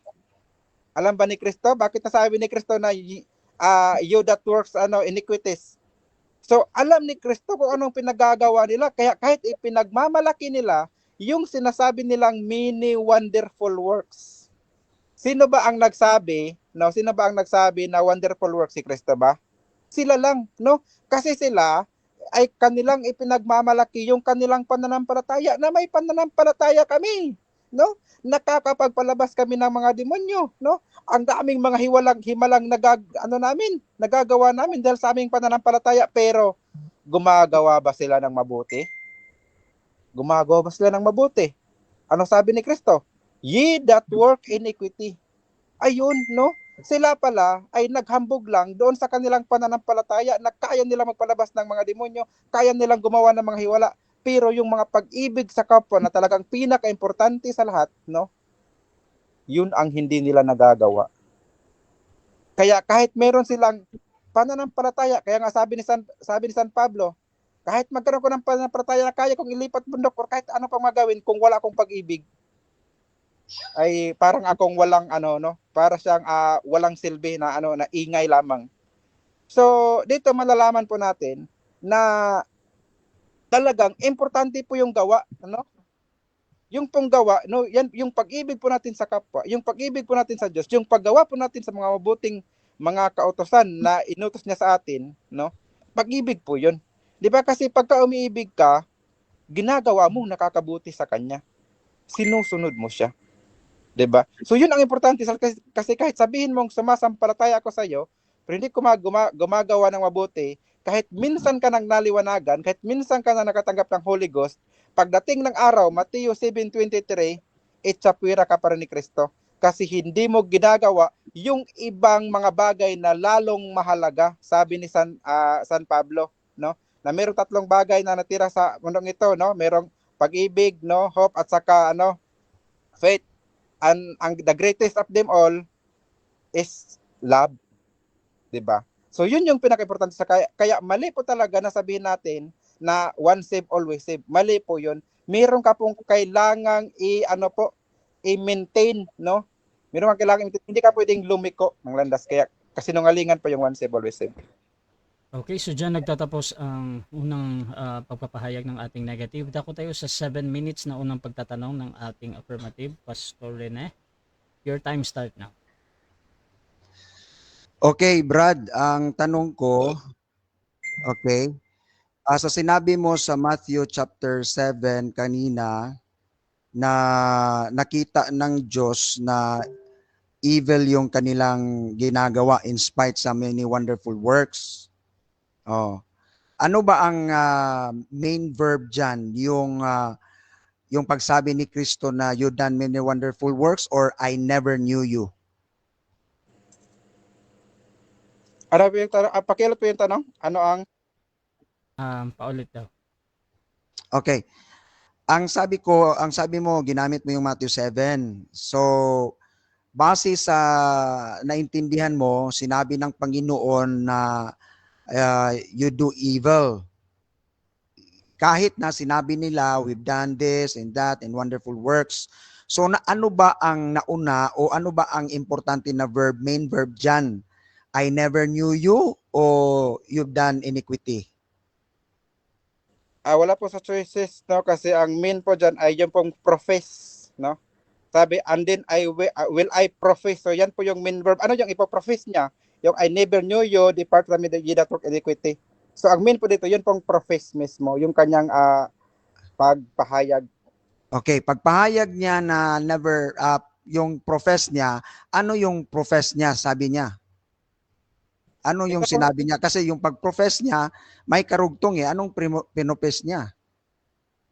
Alam ba ni Kristo? Bakit nasabi ni Kristo na you that works iniquities? So, alam ni Kristo kung anong pinagagawa nila. Kaya kahit ipinagmamalaki nila yung sinasabi nilang many wonderful works. Sino ba ang nagsabi? No, sino ba ang nagsabi na wonderful works? Si Kristo ba? Sila lang, no? Kasi sila ay kanilang ipinagmamalaki yung kanilang pananampalataya na may pananampalataya kami, no? Nakakapagpalabas kami ng mga demonyo, no? Ang daming mga himalang nagagawa namin dahil sa aming pananampalataya, pero gumagawa ba sila ng mabuti? Gumagawa ba sila ng mabuti? Ano sabi ni Kristo? Ye that work iniquity. Ayun, no? Sila pala ay naghambog lang doon sa kanilang pananampalataya na kaya nilang magpalabas ng mga demonyo, kaya nilang gumawa ng mga hiwala. Pero yung mga pag-ibig sa kapwa na talagang pinaka-importante sa lahat, no? Yun ang hindi nila nagagawa. Kaya kahit meron silang pananampalataya, kaya nga sabi ni San Pablo, kahit magkaroon ko ng pananampalataya na kaya kong ilipat bundok or kahit ano pang magawin, kung wala akong pag-ibig, ay parang akong walang para siyang walang silbi na na ingay lamang. So dito malalaman po natin na talagang importante po yung gawa, ano? Yung pong gawa, no, yan yung pag-ibig po natin sa kapwa, yung pag-ibig po natin sa Diyos, yung paggawa po natin sa mga mabuting mga kautosan na inutos niya sa atin, no? Pag-ibig po 'yun. 'Di ba kasi pagka umiibig ka, ginagawa mo nakakabuti sa kanya. Sinusunod mo siya. 'Di ba? So 'yun ang importante kasi kahit sabihin mong sumasampalataya ako sa iyo, pero hindi ko gumagawa ng mabuti, kahit minsan ka nang naliwanagan, kahit minsan ka na nakatanggap ng Holy Ghost, pagdating ng araw, Mateo 7:23, itsapwira ka pa rin ni Kristo. kasi hindi mo ginagawa yung ibang mga bagay na lalong mahalaga. Sabi ni San Pablo, no? Na merong tatlong bagay na natira sa mundong ito, no? Merong pag-ibig, no, hope, at saka faith. And the greatest of them all is love, 'di ba? So yun yung pinaka-importante sa kaya mali po talaga na sabihin natin na one save always save. Mali po yun. Meron ka pong kailangang i-maintain, no? Meron kang kailangan hindi ka pwedeng lumiko ng landas, kaya kasinungalingan po yung one save always save. Okay, so dyan nagtatapos ang unang pagpapahayag ng ating negative. Dako tayo sa 7 minutes na unang pagtatanong ng ating affirmative. Pastor Rene, your time start now. Okay, Brad, ang tanong ko, okay, sa sinabi mo sa Matthew chapter 7 kanina na nakita ng Diyos na evil yung kanilang ginagawa in spite sa many wonderful works. Oh. Ano ba ang main verb diyan? Yung pagsabi ni Kristo na you done many wonderful works or I never knew you? Ano po yung tanong? Pakiulit po yung tanong? Ano ang Paulit daw. Okay. Ang sabi mo, ginamit mo yung Matthew 7. So, base sa naintindihan mo, sinabi ng Panginoon na you do evil. Kahit na sinabi nila, we've done this and that and wonderful works. So, ano ba ang nauna o ano ba ang importante na verb, main verb dyan? I never knew you o you've done iniquity? wala po sa choices, no? Kasi ang main po dyan ay yung pong profess, no? Sabi, and then will I profess. So yan po yung main verb. Ano yung ipoprofess niya? Yung I never knew you, depart from me, ye that work iniquity. So ang main po dito, yun pong profess mismo, yung kanyang pagpahayag. Okay, pagpahayag niya na never, yung profess niya, ano yung profess niya, sabi niya? Ano yung sinabi niya? Kasi yung pag-profess niya, may karugtong eh. Anong pinofess niya?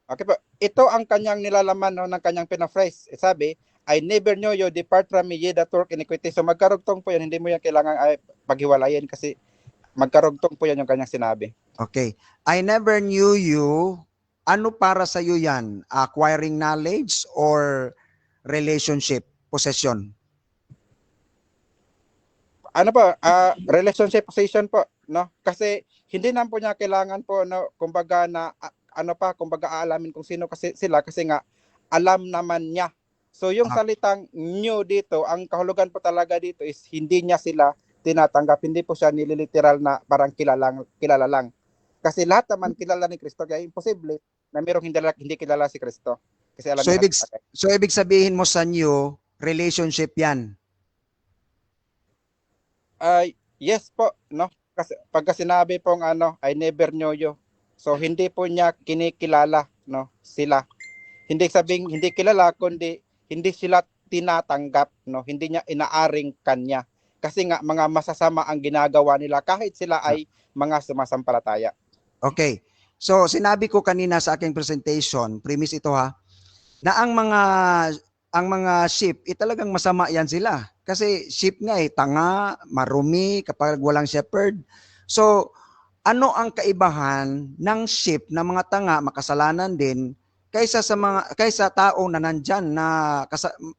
Okay po. Ito ang kanyang nilalaman, no, ng kanyang pinaphrase. Sabi, I never knew you, depart from me, ye that work iniquity. So magkarugtong po yan, hindi mo yan kailangan paghiwalayin kasi magkarugtong po yan yung kanyang sinabi. Okay. I never knew you. Ano para sa iyo yan? Acquiring knowledge or relationship, possession? Ano po, relationship position po, no? Kasi hindi naman po niya kailangan po, no, kumbaga na kumbaga aalamin kung sino kasi sila kasi nga alam naman niya. So yung salitang new dito, ang kahulugan po talaga dito is hindi niya sila tinatanggap, hindi po siya nililiteral na parang kilala lang. Kasi lahat naman kilala ni Kristo, kaya imposible na mayroong hindi kilala si Kristo. Kasi alam niya. So ibig sabihin mo sa new, relationship yan? Yes po, no? Kasi pagka sinabi pong I never knew you. So hindi po niya kinikilala, no, sila. Hindi sabing hindi kilala kundi hindi sila tinatanggap, no? Hindi niya inaaring kanya. Kasi nga mga masasama ang ginagawa nila kahit sila ay mga sumasampalataya. Okay. So sinabi ko kanina sa aking presentation, premise ito ha, na ang mga sheep, talagang masama yan sila. Kasi sheep nga tanga, marumi kapag walang shepherd. So, ano ang kaibahan ng sheep na mga tanga, makasalanan din, kaysa tao na nandyan na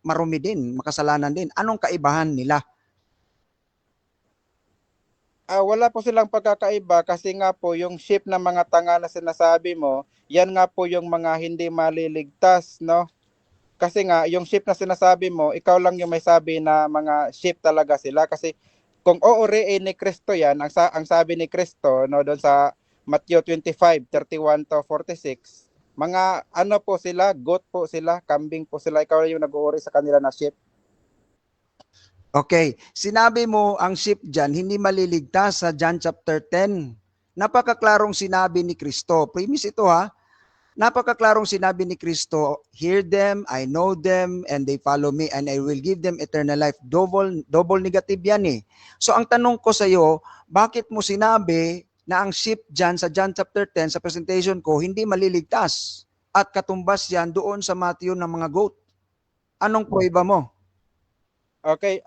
marumi din, makasalanan din? Anong kaibahan nila? Wala po silang pagkakaiba kasi nga po yung sheep na mga tanga na sinasabi mo, yan nga po yung mga hindi maliligtas, no? Kasi nga, yung sheep na sinasabi mo, ikaw lang yung may sabi na mga sheep talaga sila. Kasi kung ooriin ni Kristo yan, ang sabi ni Kristo, no, doon sa Matthew 25:31 to 46, mga po sila, goat po sila, kambing po sila, ikaw yung nag-uuri sa kanila na sheep. Okay, sinabi mo ang sheep dyan, hindi maliligtas sa John chapter 10. Napakaklarong sinabi ni Kristo. Premise ito ha. Napakaklarong sinabi ni Kristo, hear them, I know them, and they follow me, and I will give them eternal life. Double negative yan eh. So ang tanong ko sa iyo, bakit mo sinabi na ang sheep dyan sa John chapter 10, sa presentation ko, hindi maliligtas? At katumbas yan doon sa Matthew ng mga goat. Anong prueba mo? Okay,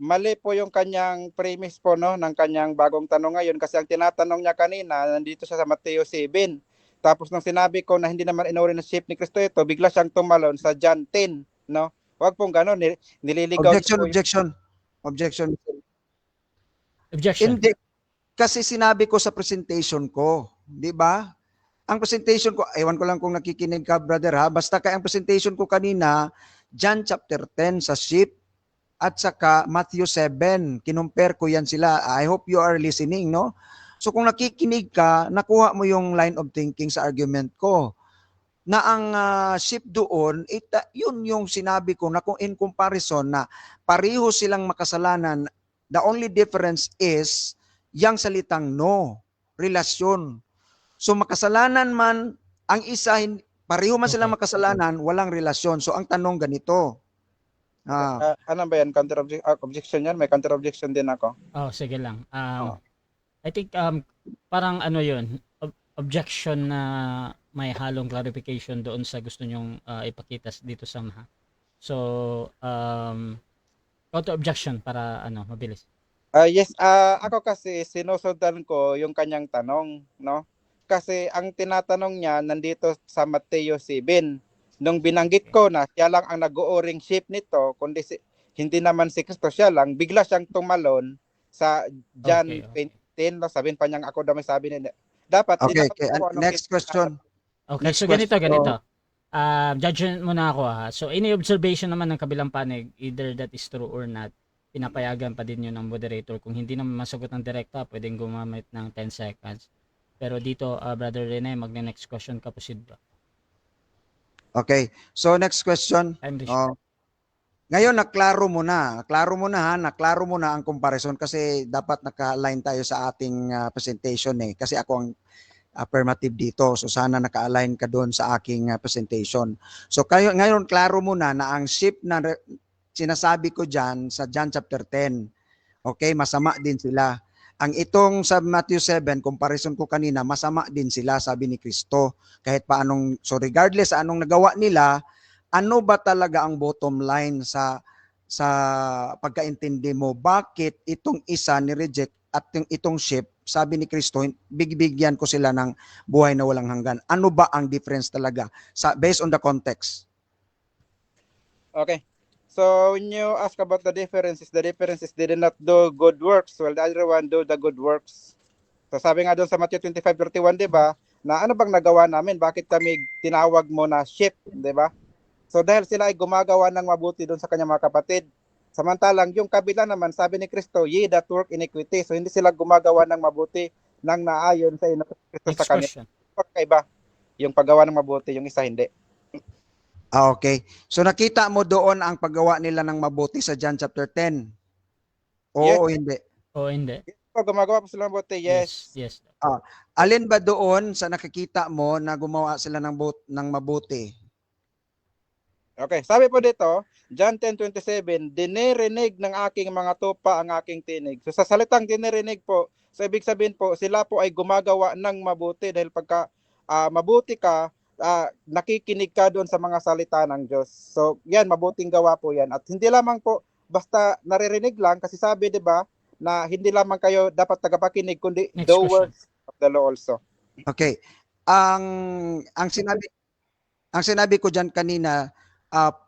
mali po yung kanyang premise po no ng kanyang bagong tanong ngayon kasi ang tinatanong niya kanina nandito siya sa Mateo 7. Tapos nung sinabi ko na hindi naman inuri ng sheep ni Kristo ito, bigla siyang tumalon sa John 10, no? Huwag pong gano'n, nililigaw niyo Objection, po yung objection. Objection. Objection. Hindi. Kasi sinabi ko sa presentation ko, di ba? Ang presentation ko, ewan ko lang kung nakikinig ka, brother ha, basta kaya ang presentation ko kanina, John chapter 10 sa sheep, at saka Matthew 7, kinumpare ko yan sila. I hope you are listening, no? So kung nakikinig ka, nakuha mo yung line of thinking sa argument ko. Na ang sheep doon, yun yung sinabi ko na kung in comparison na pareho silang makasalanan, the only difference is yung salitang no, relasyon. So makasalanan man, ang isa, pareho man silang Okay. makasalanan, walang relasyon. So ang tanong ganito, ano ba yan? Counter objection yan? May counter objection din ako. Oh, sige lang. Oh. I think parang ano 'yun, objection na may halong clarification doon sa gusto nyong ipakita dito sa MHA. So, counter objection para ano, mabilis. Yes, ako kasi sinusundan ko yung kanyang tanong, no? Kasi ang tinatanong niya nandito sa Mateo 7. Nung binanggit ko na siya lang ang nag-uuring sheep nito, kundi hindi naman si Kristo, siya lang, bigla siyang tumalon sa John Okay. 10, no? Sabihin pa niyang ako daw may sabi niya. Dapat Okay, dapat okay. ako anong Next question. Okay, Next so ganito, question. ganito. Judgment muna ako ha. So, any observation naman ng kabilang panig, either that is true or not, pinapayagan pa din yun ng moderator. Kung hindi naman masagot ng direkta, pwedeng gumamit ng 10 seconds. Pero dito, Brother Rene, magne-next question ka, proceed ba? Okay. So next question. Time restrict. Oh. Ngayon naklaro mo na. Naklaro mo na ang comparison kasi dapat naka-align tayo sa ating presentation eh. Kasi ako ang affirmative dito. So sana naka-align ka doon sa aking presentation. So ngayon klaro mo na ang sheep na sinasabi ko diyan sa John chapter 10. Okay, masama din sila. Ang itong sa Matthew 7, comparison ko kanina, masama din sila, sabi ni Kristo. Kahit paanong, so regardless sa anong nagawa nila, ano ba talaga ang bottom line sa pagkaintindi mo? Bakit itong isa ni-reject at itong sheep, sabi ni Kristo, bigyan ko sila ng buhay na walang hanggan. Ano ba ang difference talaga based on the context? Okay. So when you ask about the differences they did not do good works while the other one do the good works. So sabi nga doon sa Matthew 25:31, 'di ba? Na ano bang nagawa namin? Bakit kami tinawag mo na sheep, 'di ba? So dahil sila ay gumagawa ng mabuti doon sa kanyang mga kapatid. Samantalang yung kabila naman, sabi ni Kristo, ye that work iniquity. So hindi sila gumagawa ng mabuti nang naayon sa Kristo sa Next kanila. question. Pagkaiba, yung paggawa ng mabuti, yung isa hindi. Okay. So nakita mo doon ang paggawa nila ng mabuti sa John chapter 10? Oo o hindi? O hindi? So, gumagawa po sila ng mabuti, yes. Yes. Alin ba doon sa nakikita mo na gumawa sila ng mabuti? Okay, sabi po dito, John 10:27, dinirinig ng aking mga tupa ang aking tinig. So sa salitang dinirinig po, so ibig sabihin po, sila po ay gumagawa ng mabuti dahil pagka mabuti ka, nakikinig ka doon sa mga salita ng Diyos. So yan, mabuting gawa po yan. At hindi lamang po basta naririnig lang kasi sabi 'di ba na hindi lamang kayo dapat tagapakinig kundi Next doers of the law also. Okay. Ang sinabi ko diyan kanina,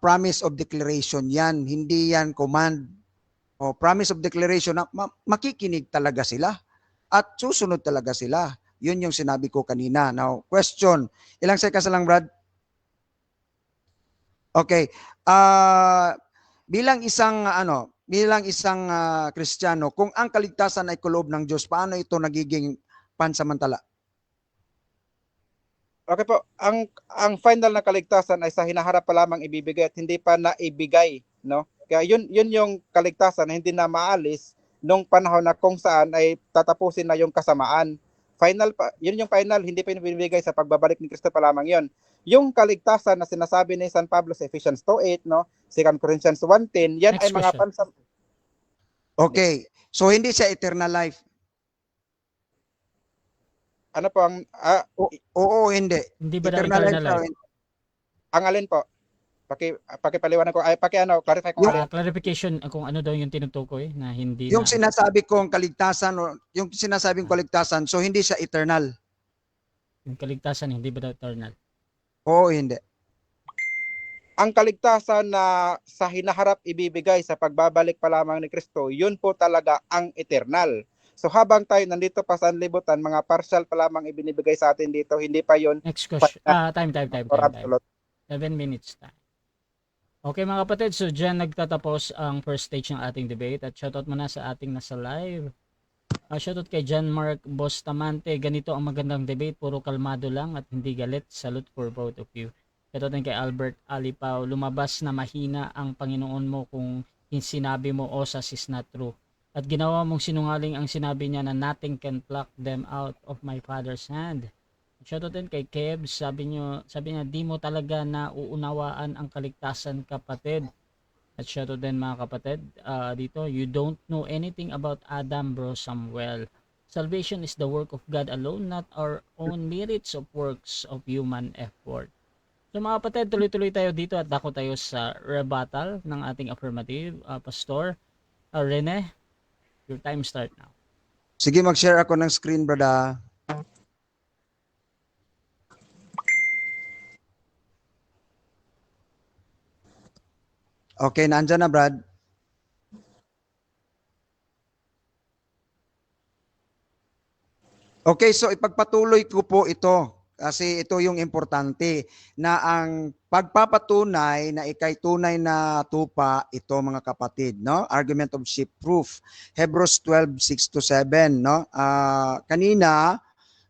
promise of declaration yan, hindi yan command. O promise of declaration na makikinig talaga sila at susunod talaga sila. Yun yung sinabi ko kanina. Now, question. Ilang seconds lang, Brad? Okay. Bilang isang Kristiyano, kung ang kaligtasan ay kaloob ng Diyos, paano ito nagiging pansamantala? Okay po, ang final na kaligtasan ay sa hinaharap pa lamang ibibigay at hindi pa naibigay, no? Kaya yun yung kaligtasan na hindi na maalis nung panahon na kung saan ay tatapusin na yung kasamaan. Final pa, yun yung final, hindi pa ibibigay sa pagbabalik ni Kristo pa lamang yun. Yung kaligtasan na sinasabi ni San Pablo sa Ephesians 2:8, no? 2 Corinthians 1:10, yan Next ay mga question. Okay. So hindi siya eternal life. ano po ang Oo, hindi. Hindi ba daw Eternal life eternal daw. life? ang alin po? Pakipaliwanag ko, ay clarify ko nga. Clarification kung ano daw yung tinutukoy na hindi Yung na sinasabi kong kaligtasan, o yung sinasabing kaligtasan, so hindi siya eternal. yung kaligtasan hindi ba daw eternal? Oo, hindi. Ang kaligtasan na sa hinaharap ibibigay sa pagbabalik pa lamang ni Kristo, yun po talaga ang eternal. So habang tayo nandito pa sa libutan, mga partial pa lamang ibinibigay sa atin dito, hindi pa yun Next question. Time. or absolute. 7 minutes time. Okay mga kapatid, so dyan nagtatapos ang first stage ng ating debate at shoutout muna sa ating nasa live. Shoutout kay John Mark Bustamante, ganito ang magandang debate, puro kalmado lang at hindi galit. Salute for both of you. Shoutout din kay Albert Alipaw, lumabas na mahina ang Panginoon mo kung sinabi mo Osas is not true. At ginawa mong sinungaling ang sinabi niya na nothing can pluck them out of my Father's hand. Shoutout din kay Kev, sabi niya di mo talaga nauunawaan ang kaligtasan kapatid. At shoutout din mga kapatid dito, you don't know anything about Adam bro Samuel. Salvation is the work of God alone, not our own merits of works of human effort. So mga kapatid, tuloy-tuloy tayo dito at dako tayo sa rebuttal ng ating affirmative. Pastor Rene, your time start now. Sige, mag-share ako ng screen, brada. Okay, nandyan na, Brad. Okay, so ipagpatuloy ko po ito kasi ito yung importante na ang pagpapatunay na ikay tunay na tupa ito mga kapatid, no? Argument of sheep proof. Hebrews 12:6-7, no? Kanina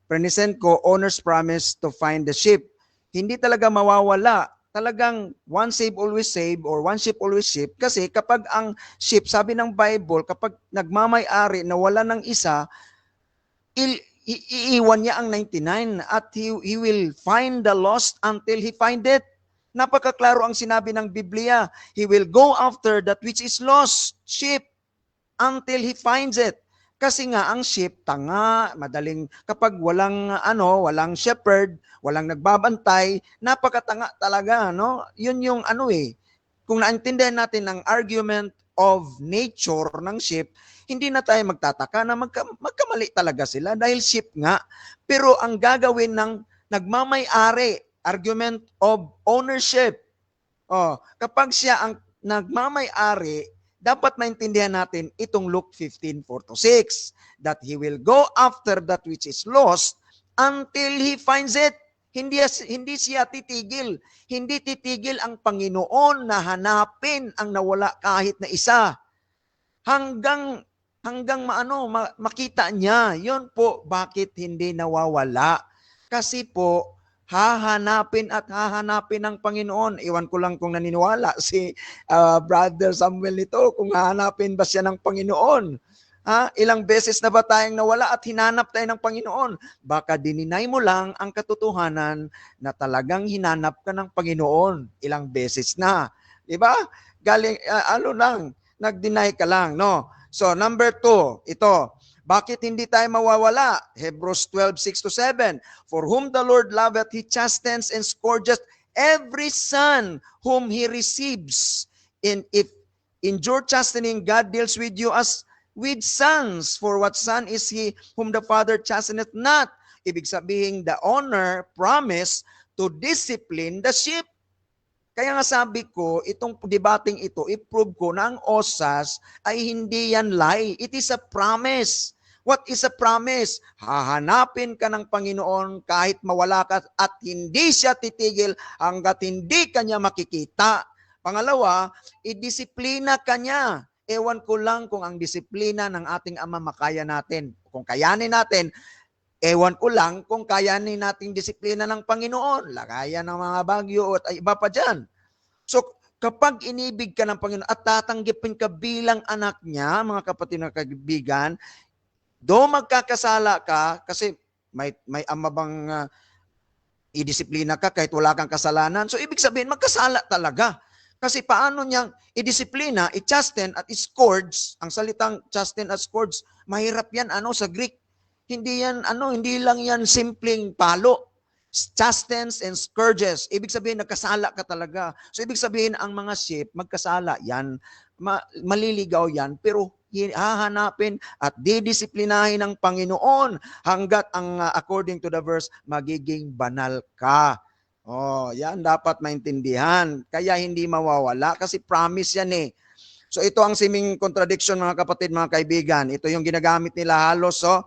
present ko owner's promise to find the sheep. Hindi talaga mawawala. Talagang one save or one sheep always sheep kasi kapag ang sheep, sabi ng Bible, kapag nagmamay-ari na wala ng isa, iiwan niya ang 99 at he will find the lost until he find it. Napakaklaro ang sinabi ng Biblia. He will go after that which is lost, sheep, until he finds it. Kasi nga ang sheep tanga, madaling kapag walang walang shepherd, walang nagbabantay, napakatanga talaga, no? Yun yung kung naintindihan natin ang argument of nature ng sheep, hindi na tayo magtataka na magkamali talaga sila dahil sheep nga. Pero ang gagawin ng nagmamay-ari, argument of ownership. Kapag siya ang nagmamay-ari, dapat maintindihan natin itong Luke 15:4-6, that he will go after that which is lost until he finds it. Hindi siya titigil. Hindi titigil ang Panginoon na hanapin ang nawala kahit na isa. Hanggang makita niya. Yun po bakit hindi nawawala. Kasi po, hahanapin ng Panginoon. Iwan ko lang kung naniniwala si Brother Samuel nito, kung hahanapin ba siya ng Panginoon. Ilang beses na ba tayong nawala at hinanap tayo ng Panginoon? Baka dininay mo lang ang katotohanan na talagang hinanap ka ng Panginoon. Ilang beses na. Diba? Galing, nag-deny ka lang, no? So, number 2, ito. Bakit hindi tayo mawawala? Hebrews 12:6-7. For whom the Lord loveth, He chastens and scourges every son whom He receives. If in your chastening, God deals with you as with sons. For what son is he whom the Father chasteneth not? Ibig sabihin, the owner promise to discipline the sheep. Kaya nga sabi ko, itong debating ito, i-prove ko na ang osas ay hindi yan lie. It is a promise. What is a promise? Hahanapin ka ng Panginoon kahit mawala ka at hindi siya titigil hanggat hindi ka niya makikita. Pangalawa, idisiplina ka niya. Ewan ko lang kung ang disiplina ng ating Ama makaya natin. Kung kayanin natin, ewan ko lang kung kayanin nating disiplina ng Panginoon. Lagayan ng mga bagyo at iba pa dyan. So, kapag inibig ka ng Panginoon at tatanggapin ka bilang anak niya, mga kapatid na kaibigan, do magkakasala ka, kasi may ama bang idisiplina ka kahit wala kang kasalanan? So, ibig sabihin, magkasala talaga. Kasi paano niyang idisiplina, i-chasten at i-scourge, ang salitang chasten at scourge, mahirap yan sa Greek. Hindi yan hindi lang yan simpleng palo. chastens and scourges. Ibig sabihin, nagkasala ka talaga. So, ibig sabihin, ang mga sheep, magkasala. Yan, maliligaw yan, pero hahanapin at didisiplinahin ng Panginoon hanggat ang, according to the verse, magiging banal ka. Oh, yan dapat maintindihan. Kaya hindi mawawala kasi promise yan eh. So, ito ang siming contradiction, mga kapatid, mga kaibigan. Ito yung ginagamit nila halos, oh.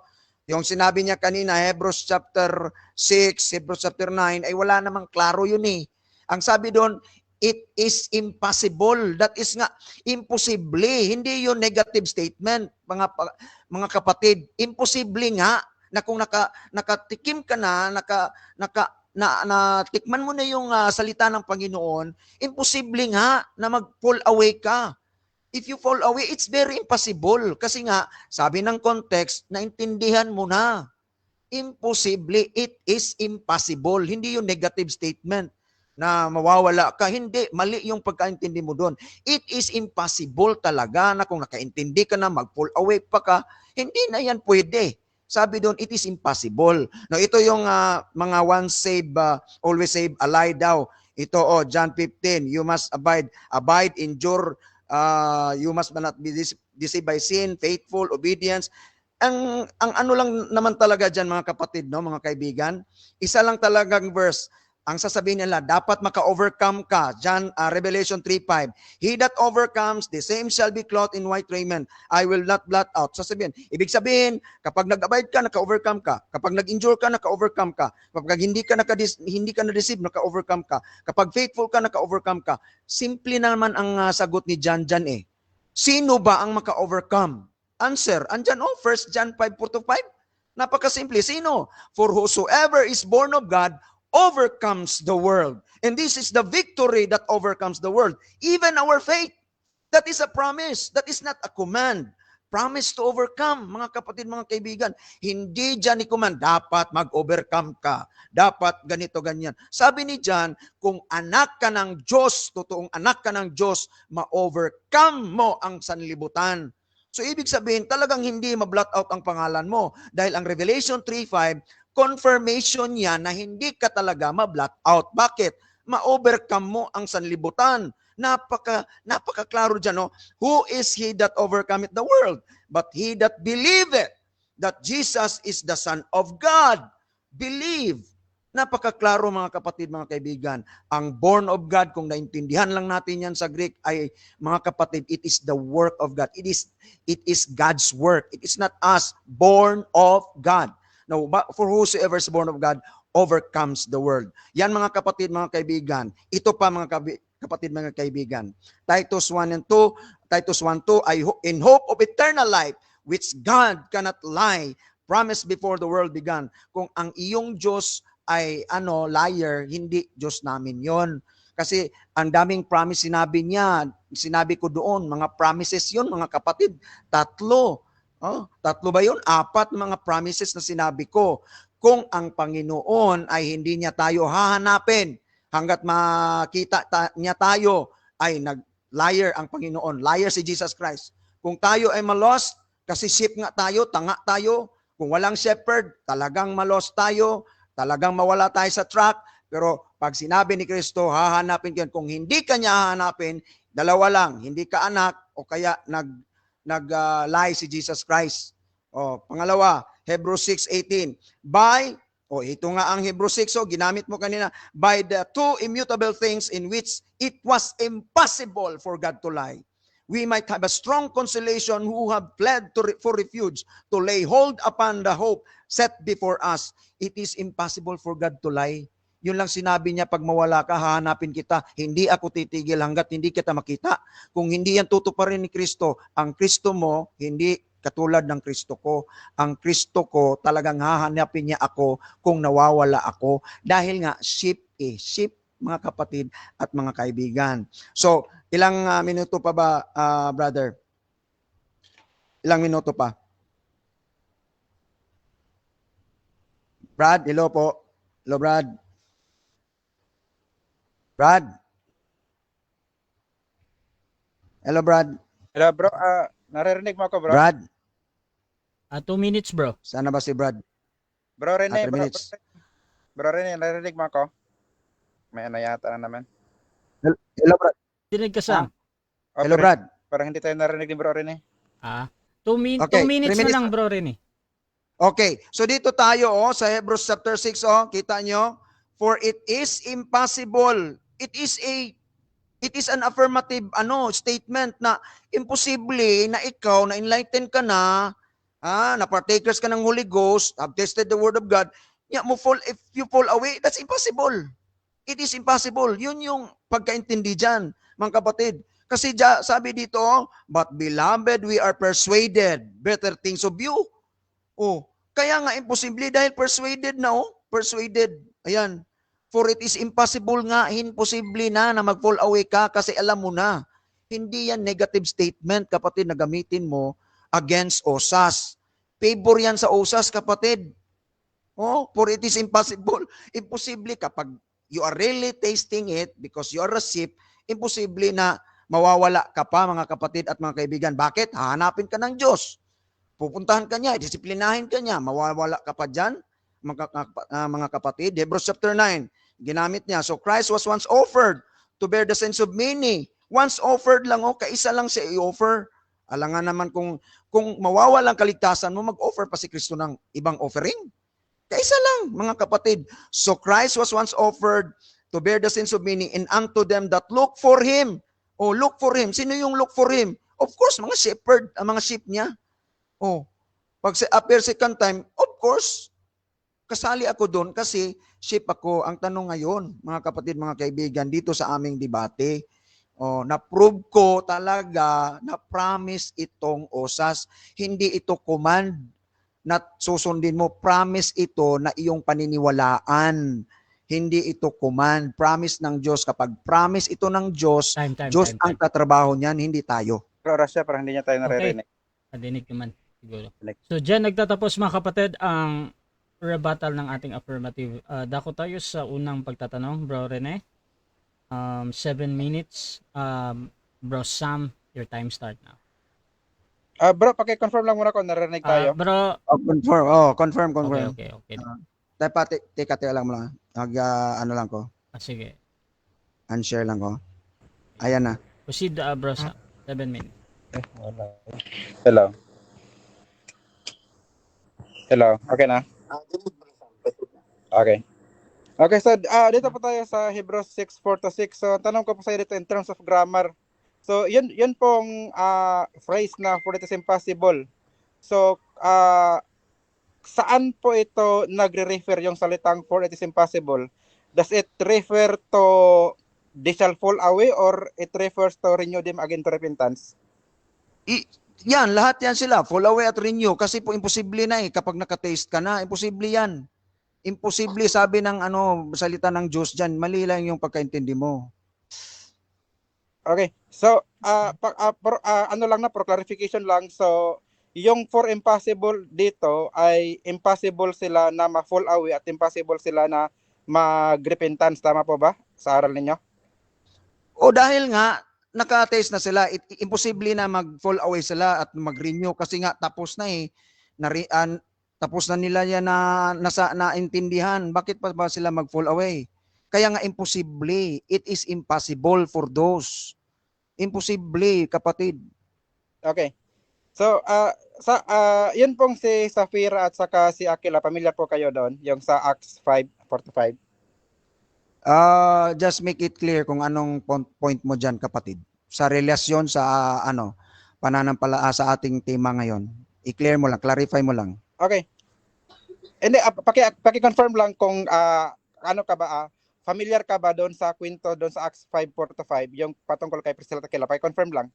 Yung sinabi niya kanina, Hebrews chapter 6, Hebrews chapter 9, ay wala namang klaro yun eh. Ang sabi doon, it is impossible. That is nga, imposible. Hindi yun negative statement, mga kapatid. Imposible nga na kung nakatikim ka na, natikman mo na yung salita ng Panginoon, imposible nga na mag-fall away ka. If you fall away, it's very impossible. Kasi nga, sabi ng context, naintindihan mo na. Imposible. It is impossible. Hindi yung negative statement na mawawala ka. Hindi. Mali yung pagkaintindi mo doon. It is impossible talaga na kung nakaintindi ka na, mag-fall away pa ka, hindi na yan pwede. Sabi doon, it is impossible. No, ito yung mga once saved, always saved, lie daw. Ito, John 15, you must abide, endure, you must not be deceived by sin, faithful, obedience. Ang ano lang naman talaga dyan, mga kapatid, no, mga kaibigan, isa lang talagang verse. Ang sasabihin nila, dapat maka-overcome ka. Revelation 3:5. He that overcomes, the same shall be clothed in white raiment. I will not blot out. Sasabihin, ibig sabihin, kapag nag-abide ka, naka-overcome ka. Kapag nag-endure ka, naka-overcome ka. Kapag hindi ka na-deceive, naka-overcome ka. Kapag faithful ka, naka-overcome ka. Simple naman ang sagot ni John eh. Sino ba ang maka-overcome? Answer, andyan 1 John 5:4-5. Napakasimple. Sino? For whosoever is born of God overcomes the world. And this is the victory that overcomes the world. Even our faith. That is a promise. That is not a command. Promise to overcome, mga kapatid, mga kaibigan. Hindi dyan i-command, dapat mag-overcome ka. Dapat ganito, ganyan. Sabi ni John, kung anak ka ng Diyos, totoong anak ka ng Diyos, ma-overcome mo ang sanlibutan. So, ibig sabihin, talagang hindi ma-blot out ang pangalan mo. Dahil ang Revelation 3:5, confirmation niya na hindi ka talaga ma-blot out. Bakit? Ma-overcome mo ang sanlibutan. Napaka-klaro dyan, no? Who is he that overcometh the world? But he that believeth that Jesus is the Son of God. Believe. Napaka-klaro, mga kapatid, mga kaibigan. Ang born of God, kung naintindihan lang natin yan sa Greek, ay, mga kapatid, it is the work of God. It is God's work. It is not us, born of God. No, for whosoever is born of God overcomes the world. Yan, mga kapatid, mga kaibigan. Ito pa, mga kapatid, mga kaibigan. Titus 1:2, in hope of eternal life, which God cannot lie, promised before the world began. Kung ang iyong Diyos ay liar, hindi Diyos namin yon. Kasi ang daming promise sinabi niya, sinabi ko doon, mga promises yon, mga kapatid, 3. 3 ba yun? 4 mga promises na sinabi ko. Kung ang Panginoon ay hindi niya tayo hahanapin, hanggat makita niya tayo, ay nag-liar ang Panginoon. Liar si Jesus Christ. Kung tayo ay malost, kasi sheep nga tayo, tanga tayo. Kung walang shepherd, talagang malost tayo, talagang mawala tayo sa track. Pero pag sinabi ni Kristo, hahanapin ka. Kung hindi ka niya hahanapin, dalawa lang, hindi ka anak o kaya nag-lie si Jesus Christ. Pangalawa, Hebrews 6:18. Ito nga ang Hebrews 6, ginamit mo kanina, by the two immutable things in which it was impossible for God to lie. We might have a strong consolation who have fled for refuge to lay hold upon the hope set before us. It is impossible for God to lie. Yun lang sinabi niya, pag mawala ka, hahanapin kita. Hindi ako titigil hanggat hindi kita makita. Kung hindi yan tutuparin ni Kristo, ang Kristo mo, hindi katulad ng Kristo ko. Ang Kristo ko, talagang hahanapin niya ako kung nawawala ako. Dahil nga, sheep, mga kapatid at mga kaibigan. So, ilang minuto pa ba, brother? Ilang minuto pa? Brad, hello po. Hello, Brad. Brad? Hello, Brad. Hello, bro. Naririnig mo ako, bro? Brad? 2 minutes, bro. Sana ba si Brad? Bro, Rene, 3 bro. minutes. Bro Rene, narinig mo ako? May ano yata na naman. Hello, Brad. Dinig ka, Sam. Oh, Hello, pero Brad. parang hindi tayo narinig ni Bro Rene. Ah, 2 Okay, minutes 3 na minutes. lang, bro, Rene. Okay, so dito tayo sa Hebrews chapter 6, kita nyo? For it is impossible. It is an affirmative statement na imposible na ikaw na enlighten ka na partakers ka ng Holy Ghost, have tested the word of God, if you fall away, that's impossible. It is impossible. Yun yung pagkaintindi dyan, mga kapatid. Kasi sabi dito, but beloved, we are persuaded better things of you. Kaya nga imposible dahil persuaded na, persuaded. Ayan. For it is impossible nga, imposible na mag-fall away ka kasi alam mo na. Hindi yan negative statement, kapatid, na gamitin mo against osas. Favor yan sa osas, kapatid. For it is impossible. Imposible kapag you are really tasting it because you are a sheep, imposible na mawawala ka pa, mga kapatid at mga kaibigan. Bakit? Hahanapin ka ng Diyos. Pupuntahan ka niya, disiplinahin ka niya, mawawala ka pa dyan, mga kapatid. Hebrews chapter 9, ginamit niya. So Christ was once offered to bear the sins of many. Once offered lang, kaisa lang siya i-offer. Alangan naman kung mawawalang kaligtasan mo, mag-offer pa si Kristo ng ibang offering. Kaisa lang, mga kapatid. So Christ was once offered to bear the sins of many, and unto them that look for Him. Look for Him. Sino yung look for Him? Of course, mga shepherd, mga sheep niya. Pag appear second time, of course, kasali ako doon kasi sheep ako. Ang tanong ngayon, mga kapatid, mga kaibigan, dito sa aming debate, na-prove ko talaga na promise itong osas. Hindi ito command na susundin mo. Promise ito na iyong paniniwalaan. Hindi ito command. Promise ng Diyos. Kapag promise ito ng Diyos, Diyos ang tatrabaho niyan, hindi tayo. Bro Rasha, parang hindi niya tayo naririnig. Nadinig naman siguro. Like- So dyan nagtatapos, mga kapatid, ang rebuttal ng ating affirmative. Dako tayo sa unang pagtatanong, Bro Rene. 7 minutes. Bro Sam, your time start now. Bro, paki-confirm lang muna kung narinig tayo. Bro, Confirm. okay. Teka lang mo lang. Ano lang ko. Sige. Unshare lang ko. Ayan na. Proceed, Bro Sam. 7 minutes. Hello. Okay na? Okay. Okay, so dito po tayo sa Hebrews 6:4-6. So tanong ko po sa dito in terms of grammar. So yun pong phrase na for it is impossible. So saan po ito nagre-refer yung salitang for it is impossible? Does it refer to they shall fall away or it refers to renew them again to repentance? Yan, lahat yan sila. Fall away at renew. Kasi po imposible na kapag nakataste ka na. Imposible yan. Imposible, sabi ng salita ng Diyos dyan. Mali lang yung pagkaintindi mo. Okay. So, for clarification lang. So, yung for impossible dito ay impossible sila na ma-fall away at impossible sila na mag-repentance. Tama po ba sa aral ninyo? Dahil nga, naka-taste na sila, imposible na mag-fall away sila at mag-renew kasi nga tapos na tapos na nila yan na naintindihan. Bakit pa ba sila mag-fall away? Kaya nga imposible. It is impossible for those. Imposible, kapatid. Okay. So, yun pong si Safira at saka si Aquila, pamilyar po kayo doon, yung sa Acts 5:45. Just make it clear kung anong point mo dyan, kapatid. Sa relasyon sa pananampalataya sa ating tema ngayon. I-clear mo lang, clarify mo lang. Okay. Hindi, paki-confirm lang kung familiar ka ba doon sa kwento doon sa Acts 5:4-5, yung patungkol kay Priscilla at Aquila. Paki-confirm lang.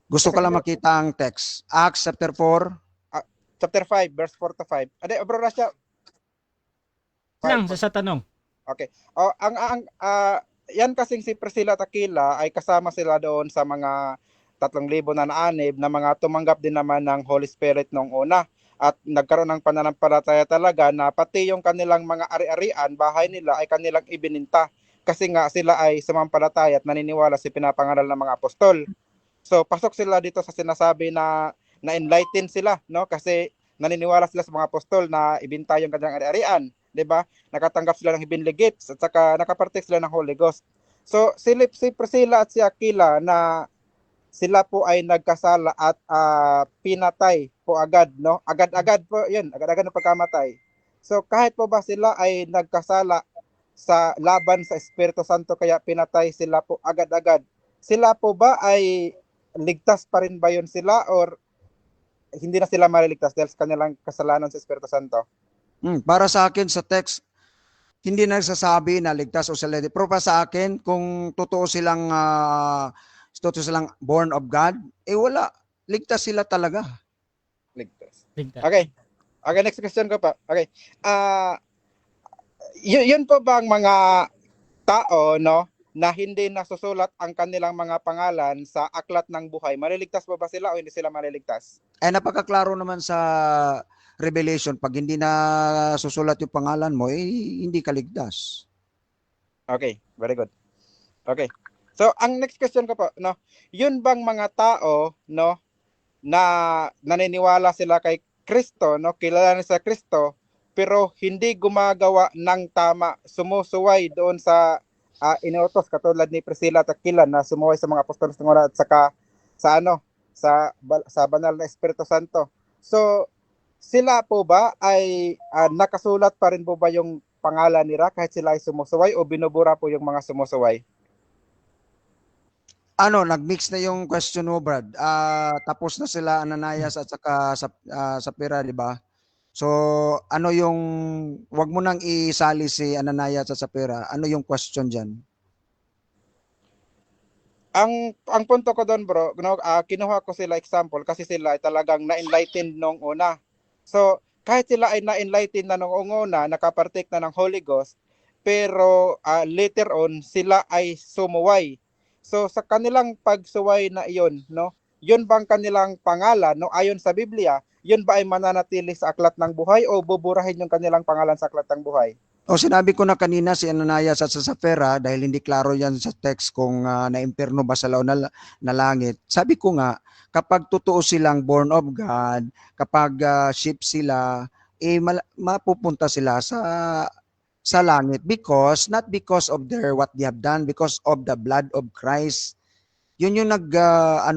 Gusto ko lang makita ang text. Acts chapter 4. Chapter 5, verse 4-5. Ade, Bro Rasha. Lang sa tanong. Okay. Yan kasing si Priscilla at Aquila ay kasama sila doon sa mga 3,000 na naanib na mga tumanggap din naman ng Holy Spirit noong una. At nagkaroon ng pananampalataya talaga na pati yung kanilang mga ari-arian, bahay nila ay kanilang ibininta. Kasi nga sila ay sumampalataya at naniniwala sa pinapangaral ng mga apostol. So pasok sila dito sa sinasabi na enlighten sila, no? Kasi naniniwala sila sa mga apostol na ibinta yung kanilang ari-arian. 'di ba? Nakatanggap sila ng heavenly gifts at saka nakapartake sila ng Holy Ghost. So si Priscilla at si Aquila na sila po ay nagkasala at pinatay po agad, no? Agad-agad po 'yun, agad-agad ng pagkamatay. So kahit po ba sila ay nagkasala sa laban sa Espiritu Santo kaya pinatay sila po agad-agad, sila po ba ay ligtas pa rin ba yun sila or hindi na sila maliligtas dahil sa kanilang kasalanan sa Espiritu Santo? Para sa akin sa text, hindi nagsasabi na ligtas o sila. Pero pa sa akin, kung totoo silang born of God, wala. Ligtas sila talaga. Ligtas. Ligtas. Okay. Okay, next question ko pa. Okay. Yun po ba ang mga tao, no, na hindi nasusulat ang kanilang mga pangalan sa aklat ng buhay? Maliligtas ba sila o hindi sila maliligtas? Napakaklaro naman sa Revelation, pag hindi na susulat yung pangalan mo, hindi ka ligtas. Okay, very good. Okay. So, ang next question ko po, no, yun bang mga tao, no, na naniniwala sila kay Kristo, no, kilala na sa Kristo, pero hindi gumagawa ng tama, sumusuway doon sa inuutos katulad ni Priscilla at Aquila na sumuway sa mga apostolos ng oras at saka sa banal na Espiritu Santo. So, sila po ba ay nakasulat pa rin po ba yung pangalan nila kahit sila ay sumusuway o binubura po yung mga sumusuway? Nag-mix na yung question mo, Brad. Tapos na sila Ananias at saka Sapphira, di ba? So, wag mo nang isali si Ananias at Sapphira. Ano yung question diyan? Ang punto ko doon, bro, no, kinuha ko sila example kasi sila ay talagang na-enlightened nung una. So, kahit sila ay na-enlightened na nung una, nakapartake na ng Holy Ghost, pero later on, sila ay sumuway. So, sa kanilang pagsuway na iyon, no, yun bang kanilang pangalan, no, ayon sa Biblia, yun ba ay mananatili sa aklat ng buhay o buburahin yung kanilang pangalan sa aklat ng buhay? Sinabi ko na kanina si Ananias at sa Sapphira dahil hindi klaro yan sa text kung na-imperno ba sa lao na langit. Sabi ko nga, kapag totoo silang born of God, kapag sheep sila, mapupunta sila sa langit not because of what they have done, because of the blood of Christ. Yun yung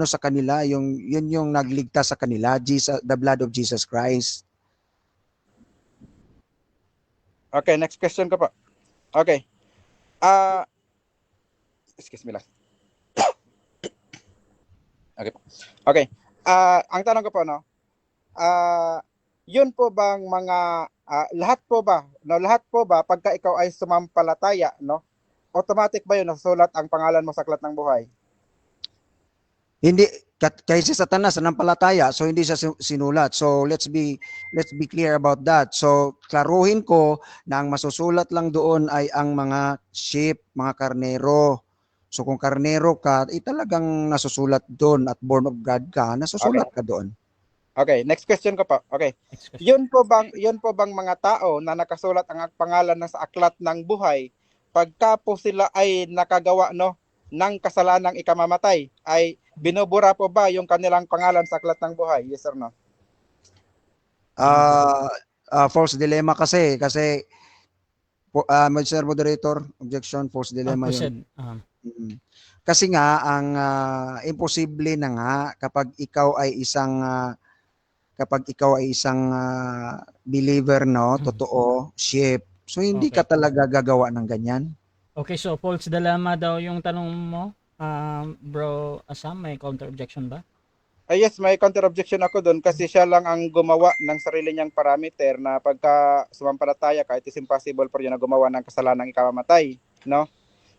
sa kanila, yun yung nagligtas sa kanila, the blood of Jesus Christ. Okay, next question ko pa. Okay. Excuse me lang. Okay. Okay. Ang tanong ko po, no, yun po bang mga lahat po ba pagka ikaw ay sumampalataya, no, automatic ba yun nasusulat ang pangalan mo sa aklat ng buhay? Hindi, kay si Satanas nanampalataya, so hindi siya sinulat. So let's be clear about that. So klaruhin ko na ang masusulat lang doon ay ang mga sheep, mga karnero. So kung karnero ka, talagang nasusulat doon at born of God ka, nasusulat ka doon. Okay, next question ko pa. Okay. Yun po bang mga tao na nakasulat ang pangalan na sa aklat ng buhay, pagka po sila ay nakagawa, no, ng kasalanang ikamamatay, ay binubura po ba yung kanilang pangalan sa aklat ng buhay? Yes or no? False dilemma kasi Mr. Moderator, objection, false dilemma yun. Kasi nga ang imposible na nga kapag ikaw ay isang believer, no, totoo, sheep. So hindi ka talaga gagawa ng ganyan. Okay, so false dilemma daw yung tanong mo. Bro Asam, may counter objection ba? Yes, may counter objection ako doon kasi siya lang ang gumawa ng sarili niyang parameter na pagka sumampalataya ka, it is impossible for you na gumawa ng kasalanang ikamamatay, no?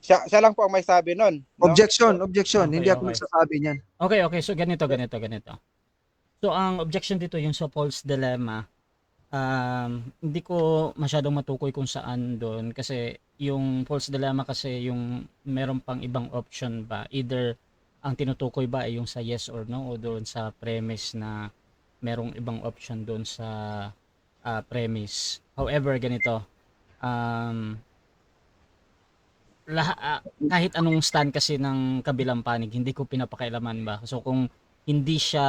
Siya lang po ang may sabi noon, no? Objection. Okay, Hindi ako nagsasabi niyan. Okay, so ganito. So ang objection dito yung sa false dilemma. Hindi ko masyadong matukoy kung saan doon kasi yung false dilemma kasi yung meron pang ibang option ba, either ang tinutukoy ba ay yung sa yes or no o doon sa premise na merong ibang option doon sa premise. However, ganito, kahit anong stand kasi ng kabilang panig, hindi ko pinapakailaman ba. So kung hindi siya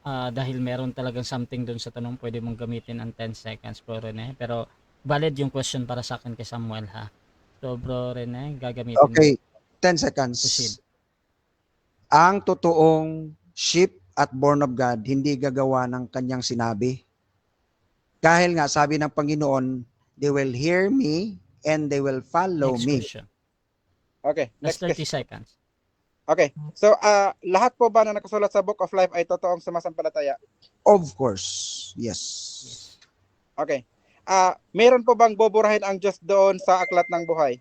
dahil meron talagang something doon sa tanong, pwede mong gamitin ang 10 seconds pero valid yung question para sa akin kay Samuel ha. So bro Rene, gagamitin mo. Okay, 10 seconds. Proceed. Ang totoong sheep at born of God, hindi gagawa ng kanyang sinabi. Dahil nga, sabi ng Panginoon, they will hear me and they will follow Next me. question. Okay, That's next 30 question. seconds. Okay. So, lahat po ba na nakasulat sa Book of Life ay totoong sumasampalataya? Of course, yes. Yes. Okay. Meron po bang buburahin ang Diyos doon sa aklat ng buhay?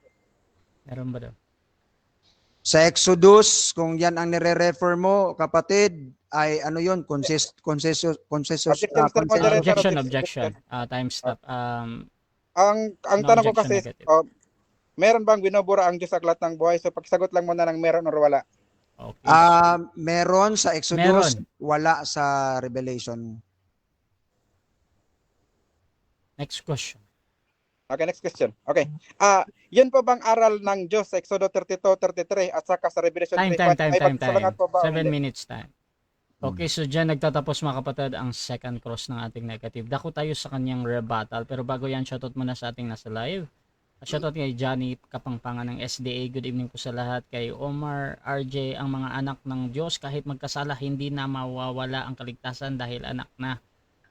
Meron ba daw? Sa Exodus, kung yan ang nire-refer mo, kapatid, ay ano yun, Objection, Mr. Moderator. Objection. Time stop. Ang No tanong ko objection, kasi, negative. meron bang binubura ang Diyos sa aklat ng buhay? So, pagsagot lang muna ng meron or wala. Okay. Meron sa Exodus, Meron. wala sa Revelation. Next question. Okay, next question. Okay. Yun po bang aral ng Diyos sa Exodo 32:33 at saka sa Revelation 3:5 ay magkasalangat po ba o 7 hindi? minutes time. Okay, so dyan nagtatapos mga kapatid ang second cross ng ating negative. Dako tayo sa kanyang rebuttal. Pero bago yan, shoutout muna sa ating nasa live. Shoutout kay Johnny Kapangpangan ng SDA. Good evening po sa lahat. Kay Omar, RJ, ang mga anak ng Diyos kahit magkasala hindi na mawawala ang kaligtasan dahil anak na.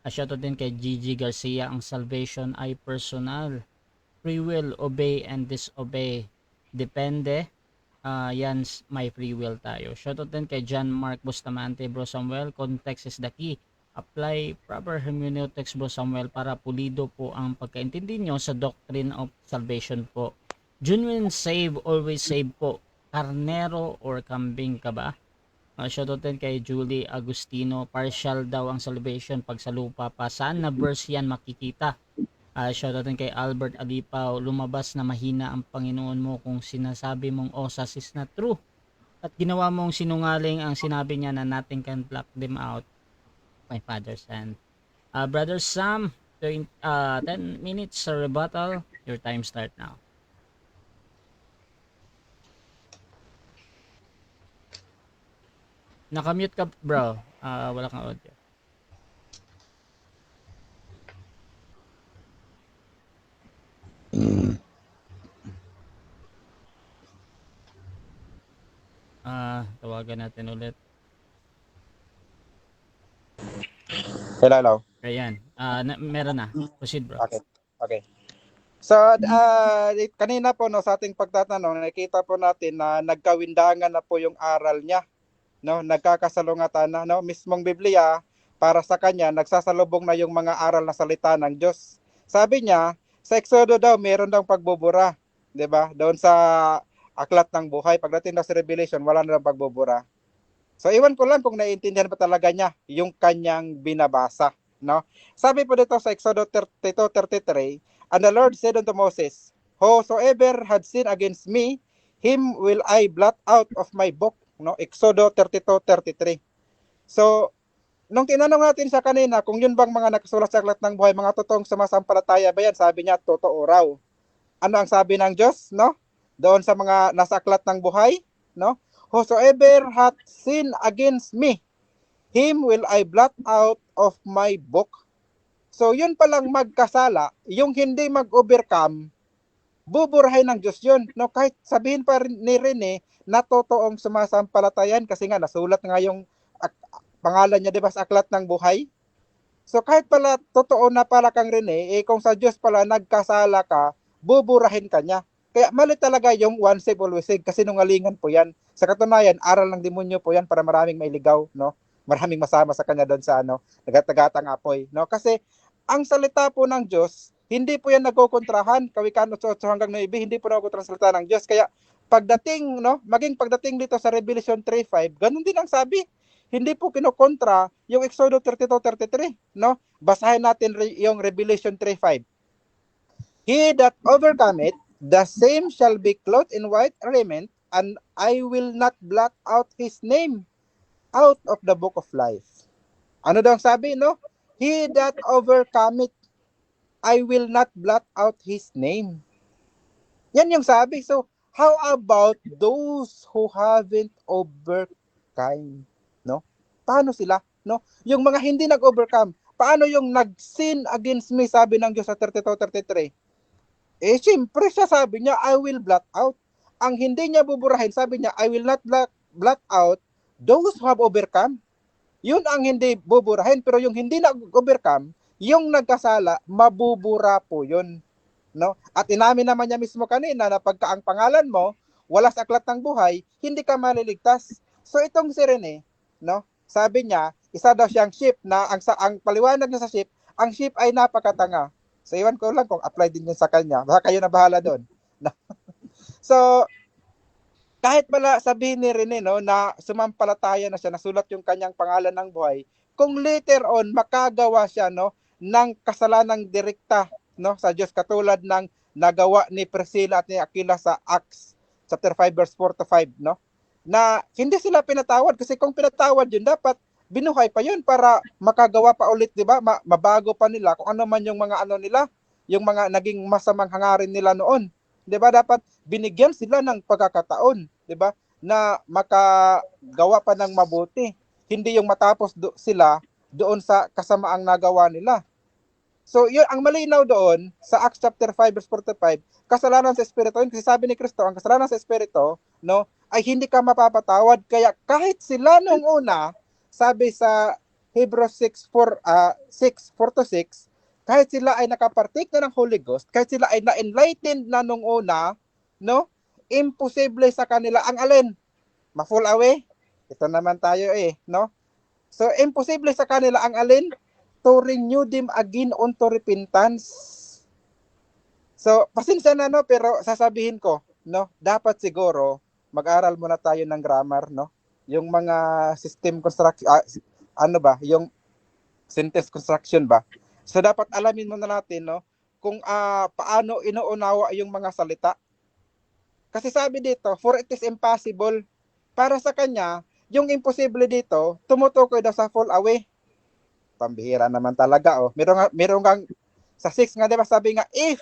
Shoutout din kay Gigi Garcia. Ang salvation ay personal. Free will, obey and disobey. Depende. Yan, may free will tayo. Shoutout din kay John Mark Bustamante, Bro Samuel. Context is the key. Apply proper hermeneutics, Bro Samuel, para pulido po ang pagkaintindi nyo sa doctrine of salvation po. Genuine save, always save po. Karnero or kambing ka ba? Shoutout din kay Julie Agustino. Partial daw ang salvation pag sa lupa pa. Saan na verse yan makikita? Shoutout din kay Albert Alipaw. Lumabas na mahina ang Panginoon mo kung sinasabi mong osas is not true. At ginawa mong sinungaling ang sinabi niya na nothing can pluck them out. My father's hand. Brother Sam, 10 minutes sa rebuttal. Your time start now. Nakamute ka bro. Wala kang audio. Tawagan natin ulit. Hello. Ayan. Meron na. Proceed bro. Okay. Okay. So, kanina po no, sa ating pagtatanong, nakita po natin na nagkawindangan na po yung aral niya. No, nagkakasalungatan na, no, mismong Biblia para sa kanya nagsasalubong na yung mga aral na salita ng Diyos. Sabi niya, sa Exodo daw meron daw pagbubura, 'di ba? Doon sa aklat ng buhay, pagdating daw sa Revelation, wala na daw pagbubura. So, iwan ko lang kung naiintindihan pa talaga niya yung kanyang binabasa, no? Sabi po dito sa Exodo 32:33, and the Lord said unto Moses, whosoever had sinned against me, him will I blot out of my book, no? Exodo 32:33. So, nung tinanong natin sa kanina kung yun bang mga nakasulat sa aklat ng buhay, mga totoong sumasampalataya ba yan? Sabi niya, totoo raw. Ano ang sabi ng Diyos, no? Doon sa mga nasa aklat ng buhay, no? Whosoever hath sinned against me, him will I blot out of my book. So, yun palang magkasala, yung hindi mag-overcome, buburahin ng Diyos yun. No, kahit sabihin pa ni Rene na totoong sumasampalatayan kasi nga nasulat nga yung pangalan niya, di ba, sa aklat ng buhay. So, kahit pala totoo na pala kang Rene, kung sa Diyos pala nagkasala ka, buburahin ka niya. Kaya mali talaga yung one save, always save, kasi nungalingan po yan. Sa katunayan, aral ng demonyo po yan para maraming mailigaw, no? Maraming masama sa kanya doon sa nagatagatang apoy, no? Kasi ang salita po ng Diyos, hindi po yan nagkokontrahan, Kawikaan 8:8 hanggang 9, hindi po nagkokontrahan ang salita ng Diyos. Kaya pagdating, no, maging pagdating dito sa Revelation 3:5, ganun din ang sabi. Hindi po kinokontra yung Exodo 32:33, no? Basahin natin yung Revelation 3:5. He that overcometh, the same shall be clothed in white raiment, and I will not blot out his name out of the book of life. Ano daw ang sabi, no? He that overcometh, I will not blot out his name. Yan yung sabi. So, how about those who haven't overcome? No? Paano sila? No? Yung mga hindi nag-overcome, paano yung nag-sin against me, sabi ng Diyos sa 32:33? Siyempre siya sabi niya, I will blot out. Ang hindi niya buburahin, sabi niya, I will not blot out those who have overcome. Yun ang hindi buburahin, pero yung hindi na-overcome, yung nagkasala, mabubura po yun. No? At inamin naman niya mismo kanina na pagka ang pangalan mo wala sa aklat ng buhay, hindi ka maliligtas. So itong si Rene, no? Sabi niya, isa daw siyang sheep na ang paliwanag niya sa sheep, ang sheep ay napakatanga. So iwan ko lang kung apply din yun sa kanya. Baka kayo na bahala doon. No? So kahit pala sabihin ni Rene, no, na sumampalataya na siya, nasulat yung kanyang pangalan ng buhay, kung later on makagawa siya, no, ng kasalanang direkta, no, sa Diyos, katulad ng nagawa ni Priscilla at ni Aquila sa Acts chapter 5 verse 4 to 5, no, na hindi sila pinatawad, kasi kung pinatawad yun, dapat binuhay pa yun para makagawa pa ulit, di ba? Mabago pa nila kung ano man yung mga ano nila, yung mga naging masamang hangarin nila noon. 'Di ba, dapat binigyan sila ng pagkakataon, 'di ba, na makagawa pa ng mabuti. Hindi yung matapos sila doon sa kasamaang nagawa nila. So, yun ang malinaw doon sa Acts chapter 5 verse 45, kasalanan sa espiritu, yun, kasi sabi ni Kristo, ang kasalanan sa espiritu, no, ay hindi ka mapapatawad. Kaya kahit sila nung una, sabi sa Hebrews 6:4 to 6, kahit sila ay nakapartake na ng Holy Ghost, kahit sila ay na-enlightened na nung una, no, imposible sa kanila ang alin? Ma-fall away? Ito naman tayo no? So, imposible sa kanila ang alin? To renew them again unto repentance. So, pasensya na, no, pero sasabihin ko, no, dapat siguro mag-aral muna tayo ng grammar, no? Yung mga system construction, yung sentence construction ba? So dapat alamin muna natin, no, kung paano inuunawa yung mga salita. Kasi sabi dito, for it is impossible. Para sa kanya, yung imposible dito, tumutukoy daw sa fall away. Pambihira naman talaga, oh. Meron kang sa 6 nga, 'di ba, sabi nga if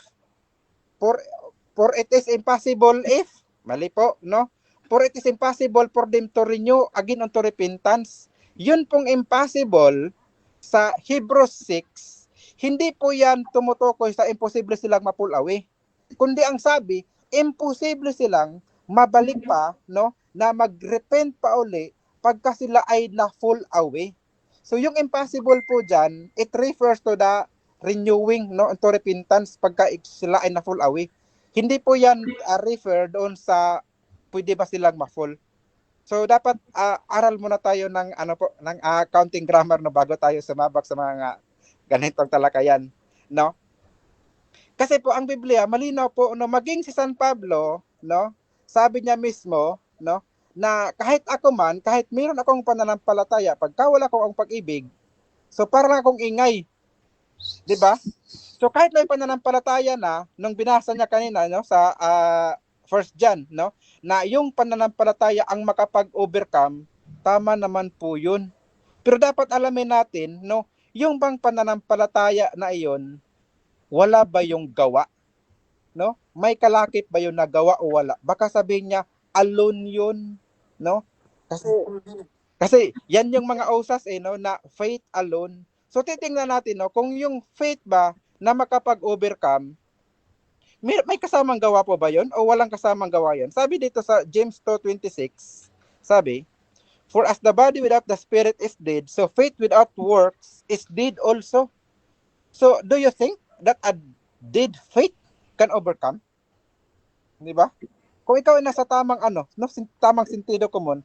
for it is impossible if, mali po, no? For it is impossible for them to renew again unto repentance. Yun pong impossible sa Hebrews 6, hindi po yan tumutukoy sa imposible silang ma-pull away. Kundi ang sabi, imposible silang mabalik pa, no, na mag-repent pa uli pagka sila ay na-full away. So yung impossible po dyan, it refers to the renewing, no, to repentance pagka sila ay na-full away. Hindi po yan refer doon sa pwede ba silang ma-full. So dapat aral muna tayo ng ng accounting grammar, no, bago tayo sumabak sa mga ganitong talakayan, no? Kasi po ang Biblia malinaw po, no, maging si San Pablo, no, sabi niya mismo, no, na kahit ako man, kahit meron akong pananampalataya, pagka wala ko ang pag-ibig, so parang akong ingay. 'Di ba? So kahit may pananampalataya na, nung binasa niya kanina, no, sa 1 John, no, na yung pananampalataya ang makapag-overcome, tama naman po yun. Pero dapat alamin natin, no, yung bang pananampalataya na iyon, wala ba yung gawa? No? May kalakip ba yung nagawa o wala? Baka sabihin niya, alone yun. No? Kasi yan yung mga usas, no, na faith alone. So titingnan natin, no, kung yung faith ba na makapag-overcome, may kasamang gawa po ba yun o walang kasamang gawa yun? Sabi dito sa James 2:26, sabi, for as the body without the spirit is dead, so faith without works is dead also. So, do you think that a dead faith can overcome? Di ba? Kung ikaw ay nasa tamang tamang sentido common,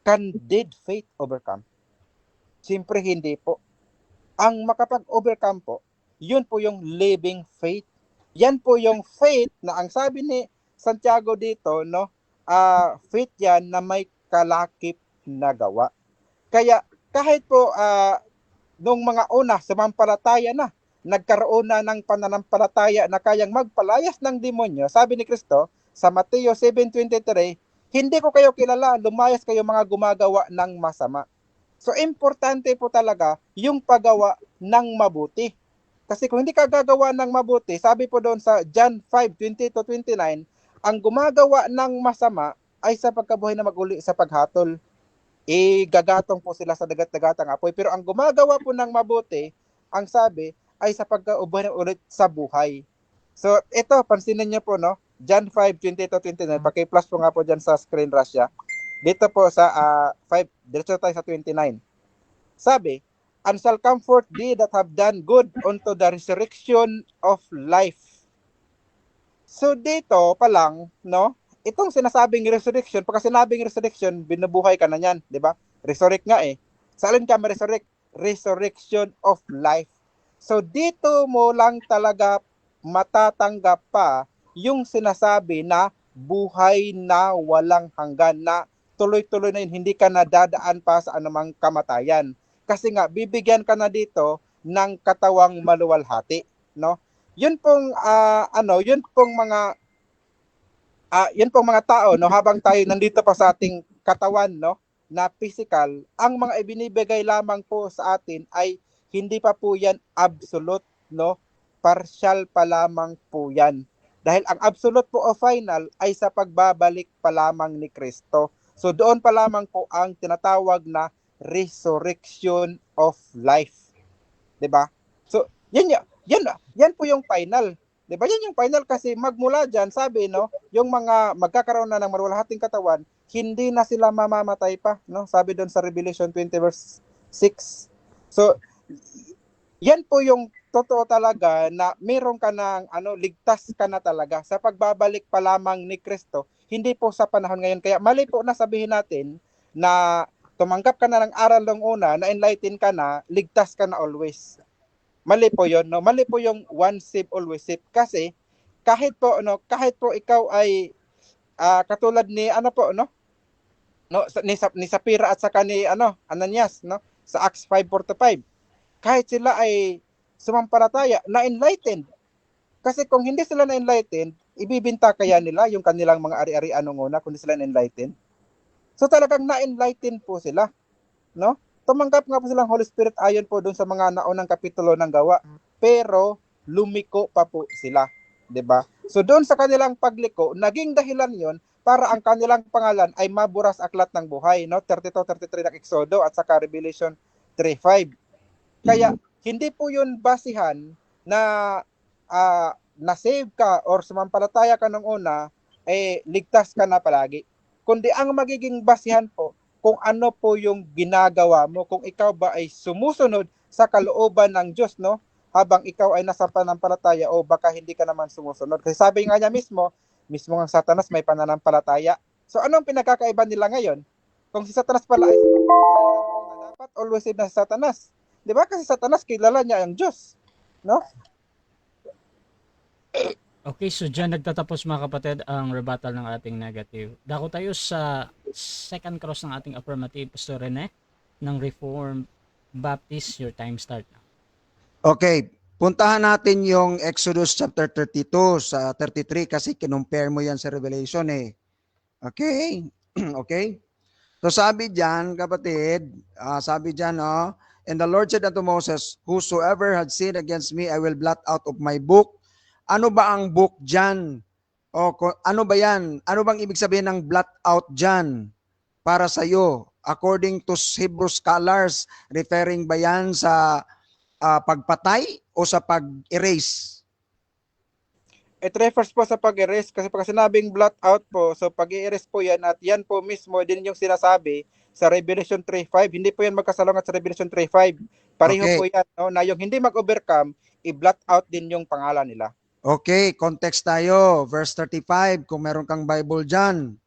can dead faith overcome? Siyempre hindi po. Ang makapag-overcome po, yun po yung living faith. Yan po yung faith na ang sabi ni Santiago dito, no, faith yan na may kalakip na gawa. Kaya kahit po nung mga una sumampalataya na, nagkaroon na ng pananampalataya na kayang magpalayas ng demonyo, sabi ni Kristo sa Mateo 7:23, hindi ko kayo kilala, lumayas kayo mga gumagawa ng masama. So importante po talaga yung paggawa ng mabuti. Kasi kung hindi ka gagawa ng mabuti, sabi po doon sa John 5:20-29, ang gumagawa ng masama ay sa pagkabuhay na maguli sa paghatol. Gagatong po sila sa dagat-dagatang apoy. Pero ang gumagawa po ng mabuti ang sabi ay sa pagkauban ulit sa buhay. So, ito, pansinin niyo po, no? John 5:20-29. Paki-plus po nga po dyan sa screen, Russia. Dito po sa 5, diretso tayo sa 29. Sabi, and shall comfort thee that have done good unto the resurrection of life. So, dito pa lang, no? Itong sinasabing resurrection, pagka sinabing resurrection, binubuhay ka na yan, di ba? Resurrect nga eh. Sa alin ka ma-resurrect? Resurrection of life. So, dito mo lang talaga matatanggap pa yung sinasabi na buhay na walang hanggan, na tuloy-tuloy na yun, hindi ka nadadaan pa sa anumang kamatayan. Kasi nga, bibigyan ka na dito ng katawang maluwalhati, no? Yun pong, yun pong mga tao, no, habang tayo nandito pa sa ating katawan, no, na physical, ang mga ibinibigay lamang po sa atin ay hindi pa po yan absolute, no? Partial pa lamang po yan. Dahil ang absolute po o final ay sa pagbabalik pa lamang ni Kristo. So doon pa lamang po ang tinatawag na resurrection of life. 'Di ba? So yan po yung final. 'Di ba? Yan yung final kasi magmula diyan, sabi, no, yung mga magkakaroon na ng maluwalhating katawan, hindi na sila mamamatay pa, no? Sabi doon sa Revelation 20 verse 6. So yan po yung totoo talaga na meron ka ng ligtas ka na talaga sa pagbabalik pa lamang ni Kristo, hindi po sa panahon ngayon. Kaya mali po na sabihin natin na tumanggap ka na ng aral ng una, na enlighten ka na, ligtas ka na always. Mali po 'yon, no? Mali po yung one save always save, kasi kahit po ikaw ay katulad ni ni Sapphira at saka ni Ananias, no, sa Acts 5:45. Kahit sila ay sumampalataya, na-enlightened. Kasi kung hindi sila na-enlightened, ibibinta kaya nila yung kanilang mga ari-arian nung una kung hindi sila na-enlightened? So talagang na-enlightened po sila, no? Tumanggap nga po silang Holy Spirit ayon po doon sa mga naunang kapitulo ng Gawa, pero lumiko pa po sila, 'di ba? So doon sa kanilang pagliko, naging dahilan 'yon para ang kanilang pangalan ay maburas aklat ng buhay, no? 32-33 ng Exodo at saka Revelation 3:5. Kaya hindi po 'yun basihan na na-save ka or sumampalataya ka nung una, ligtas ka na palagi. Kundi ang magiging basihan po kung ano po yung ginagawa mo, kung ikaw ba ay sumusunod sa kalooban ng Diyos, no? Habang ikaw ay nasa pananampalataya, o baka hindi ka naman sumusunod. Kasi sabi nga niya mismo ang Satanas may pananampalataya. So anong pinagkakaiba nila ngayon? Kung si Satanas pala ay sumampalataya, dapat always na si Satanas. 'Di ba? Kasi Satanas kilala niya ang Diyos, no? Okay, so dyan nagtatapos mga kapatid ang rebuttal ng ating negative. Dako tayo sa second cross ng ating affirmative, Pastor Rene, ng Reformed Baptist. Your time start now. Okay, puntahan natin yung Exodus chapter 32 sa 33 kasi kinumpare mo yan sa Revelation eh. Okay? Okay? So sabi diyan, kapatid, sabi diyan, and the Lord said unto Moses, whosoever had sinned against me, I will blot out of my book. Ano ba ang book diyan? O ano ba yan? Ano bang ibig sabihin ng blot out diyan para sa iyo? According to Hebrew scholars, referring ba yan sa pagpatay o sa pag-erase? It refers po sa pag-erase, kasi pag sinabing blot out po, so pag-erase po yan, at yan po mismo din yung sinasabi sa Revelation 3:5. Hindi po yan magkasalungat sa Revelation 3:5. Pareho Okay. po yan, no, na yung hindi mag-overcome, i-blot out din yung pangalan nila. Okay, context tayo. Verse 35, kung meron kang Bible dyan.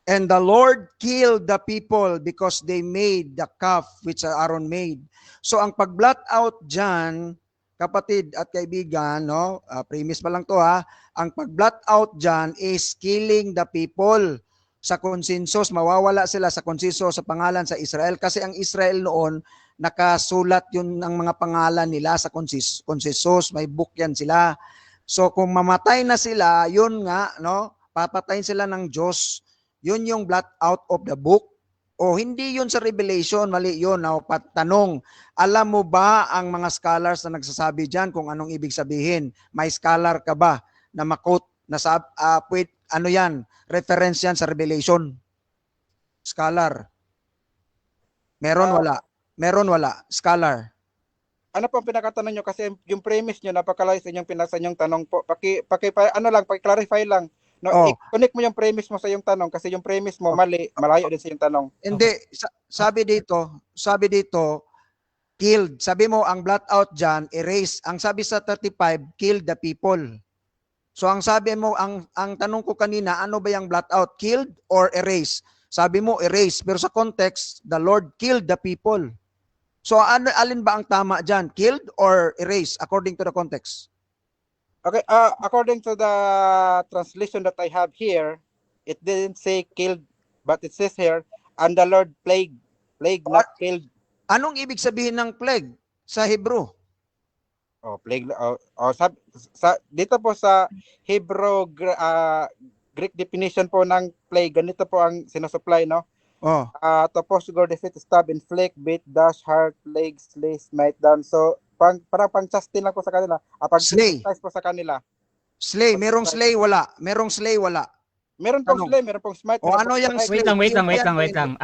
And the Lord killed the people because they made the calf which Aaron made. So ang pag-blot out dyan, kapatid at kaibigan, no, premise pa lang to ha, ang pag-blot out dyan is killing the people sa consensus. Mawawala sila sa consensus sa pangalan sa Israel, kasi ang Israel noon, nakasulat yun ng mga pangalan nila sa consensus. May book yan sila. So kung mamatay na sila, yun nga, no, papatayin sila ng Diyos. Yun yung blot out of the book. O hindi yun sa Revelation, mali yun. Now, tanong, alam mo ba ang mga scholars na nagsasabi dyan kung anong ibig sabihin? May scholar ka ba na makot na ano yan, reference yan sa Revelation? Scholar. Meron, wala? Meron, wala? Scholar. ano po ang pinakatanong nyo? Kasi yung premise nyo, napakalayo sa inyong pinasa inyong tanong po. Paki-clarify lang. No, Oh, i-connect mo yung premise mo sa yung tanong kasi yung premise mo mali, malayo din sa yung tanong. hindi, sabi dito, killed. Sabi mo, ang blot out dyan, erase. Ang sabi sa 35, killed the people. So ang sabi mo, ang tanong ko kanina, ano ba yung blot out? Killed or erase? Sabi mo, erase. Pero sa context, the Lord killed the people. So alin ba ang tama dyan? Killed or erase according to the context? Okay, according to the translation that I have here, it didn't say killed, but it says here, and the Lord plague, not killed. Anong ibig sabihin ng plague sa Hebrew? Oh, plague. Dito po sa Hebrew Greek definition po ng plague, ganito po ang sinusupply, no? Oh, Tapos gore, defeat, stab, inflict, beat, dash, heart, plague, slay, smite down. So, parang pang-sustain lang po sa kanila. Slay. Pag-exercise po sa kanila. Slay. Merong slay, wala. Merong slay, wala. Meron pong Tanong. slay, meron pong smite. O meron ano pong yung strike. Wait lang.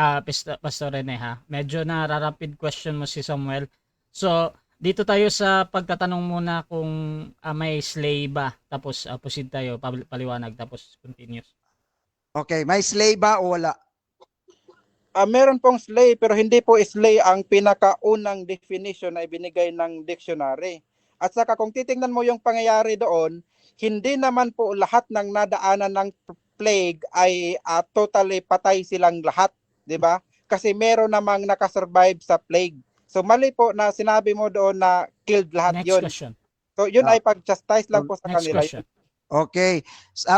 Pastor Rene ha. Medyo rapid question mo si Samuel. So, dito tayo sa pagtatanong muna kung may slay ba. Tapos proceed tayo, paliwanag, tapos continuous. Okay, may slay ba o wala? Meron pong slay, pero hindi po slay ang pinakaunang definition na ibinigay ng dictionary. At saka kung titingnan mo yung pangyayari doon, hindi naman po lahat ng nadaanan ng plague ay totally patay silang lahat, 'di ba? Kasi meron namang nakasurvive sa plague. So mali po na sinabi mo doon na killed lahat Next 'yon. question. So yun ay pag-chastise lang po sa Next kanila. question. Okay.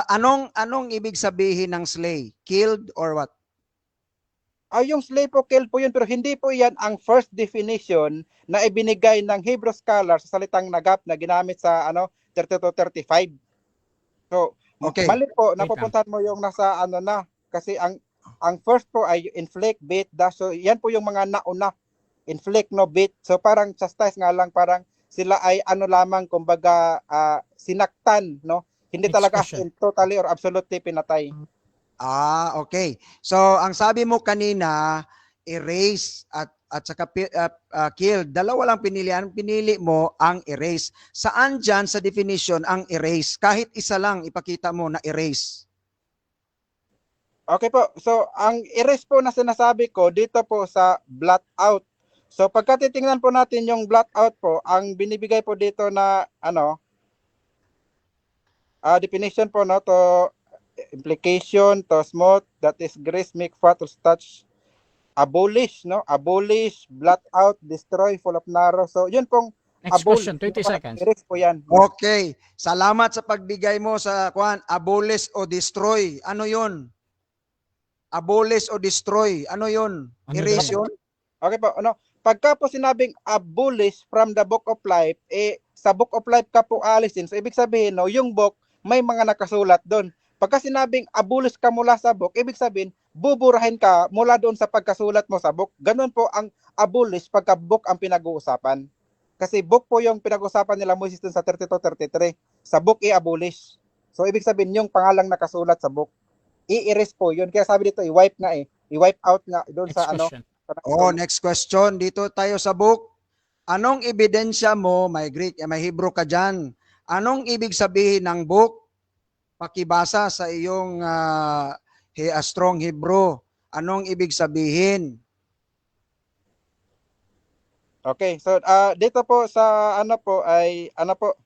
Anong ibig sabihin ng slay? Killed or what? Yung slay po, kill po yun, pero hindi po yan ang first definition na ibinigay ng Hebrew scholar sa salitang nagap na ginamit sa 32-35. So, Okay. mali po, lang. napupuntahan mo yung nasa na, kasi ang first po ay inflict, beat, dash. So, yan po yung mga nauna. Inflict, no, beat. So, parang chastise nga lang, parang sila ay lamang, kumbaga, sinaktan, no? Hindi Next talaga question. totally or absolutely pinatay. Okay. So, ang sabi mo kanina, erase at saka killed. Dalawa lang pinilian. Pinili mo ang erase. Saan dyan sa definition ang erase? Kahit isa lang ipakita mo na erase. Okay po. So, ang erase po na sinasabi ko dito po sa blot out. So, pagka titingnan po natin yung blot out po, ang binibigay po dito na definition po to implication to smooth, that is grease, make fat or touch, abolish, no? Abolish, blot out, destroy, full of narrow. So, yun pong Next abolish. question, 20 seconds. Erase po yan. Okay. Salamat sa pagbigay mo sa abolish o destroy. Ano yun? Abolish o destroy. Ano yun? Ano Erase yun? yun? Okay po, pagka po sinabing abolish from the book of life, sa book of life ka po alisin. So, ibig sabihin, yung book, may mga nakasulat doon. Pagka sinabing abolish ka mula sa book, ibig sabihin, buburahin ka mula doon sa pagkasulat mo sa book. Ganun po ang abolish pagka book ang pinag-uusapan. Kasi book po yung pinag-uusapan nila Moses doon sa 32-33. Sa book i-abolish. So, ibig sabihin, yung pangalang nakasulat sa book, i-erase po yun. Kaya sabi dito, i-wipe nga i-wipe out nga doon Next sa question. Next question. Dito tayo sa book. Anong ebidensya mo, may Greek, may Hebrew ka dyan? Anong ibig sabihin ng book? Pakibasa sa iyong strong Hebrew. Anong ibig sabihin? Okay, so dito po sa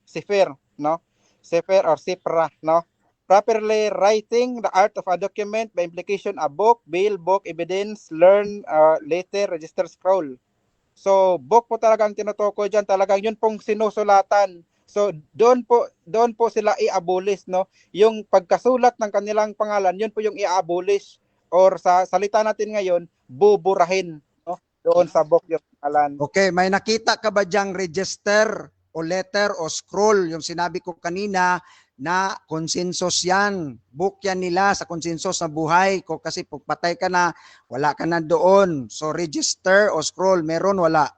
Sefer, no? Sefer or Sifra, no? Properly writing the art of a document, by implication a book, bill, book, evidence, learn, letter, register, scroll. So, book po talagang tinutukoy diyan, talagang yun pong sinusulatan. So, doon po sila i-abolish, no? Yung pagkasulat ng kanilang pangalan, yun po yung i-abolish, or sa salita natin ngayon, buburahin, no? Doon sa book yung pangalan. Okay, may nakita ka ba diyang register o letter o scroll? Yung sinabi ko kanina na konsensus yan. Book yan nila sa konsensus na buhay ko kasi pag patay ka na, wala ka na doon. So, register o scroll, meron, wala?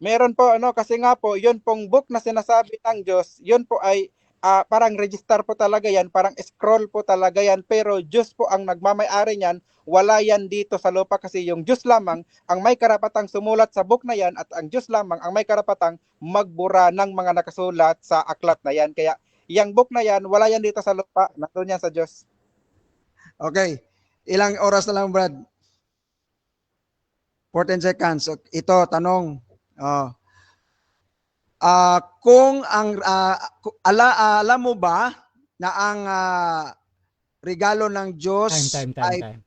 Meron po, kasi nga po, yun pong book na sinasabi ng Diyos, yun po ay parang register po talaga yan, parang scroll po talaga yan, pero Diyos po ang nagmamay-ari niyan, wala yan dito sa lupa kasi yung Diyos lamang ang may karapatang sumulat sa book na yan at ang Diyos lamang ang may karapatang magbura ng mga nakasulat sa aklat na yan. Kaya yung book na yan, wala yan dito sa lupa, nandun yan sa Diyos. Okay. Ilang oras na lang, Brad? 14 seconds. So, ito, tanong. Oh. Kung ang alam mo ba na ang regalo ng Diyos ay Time.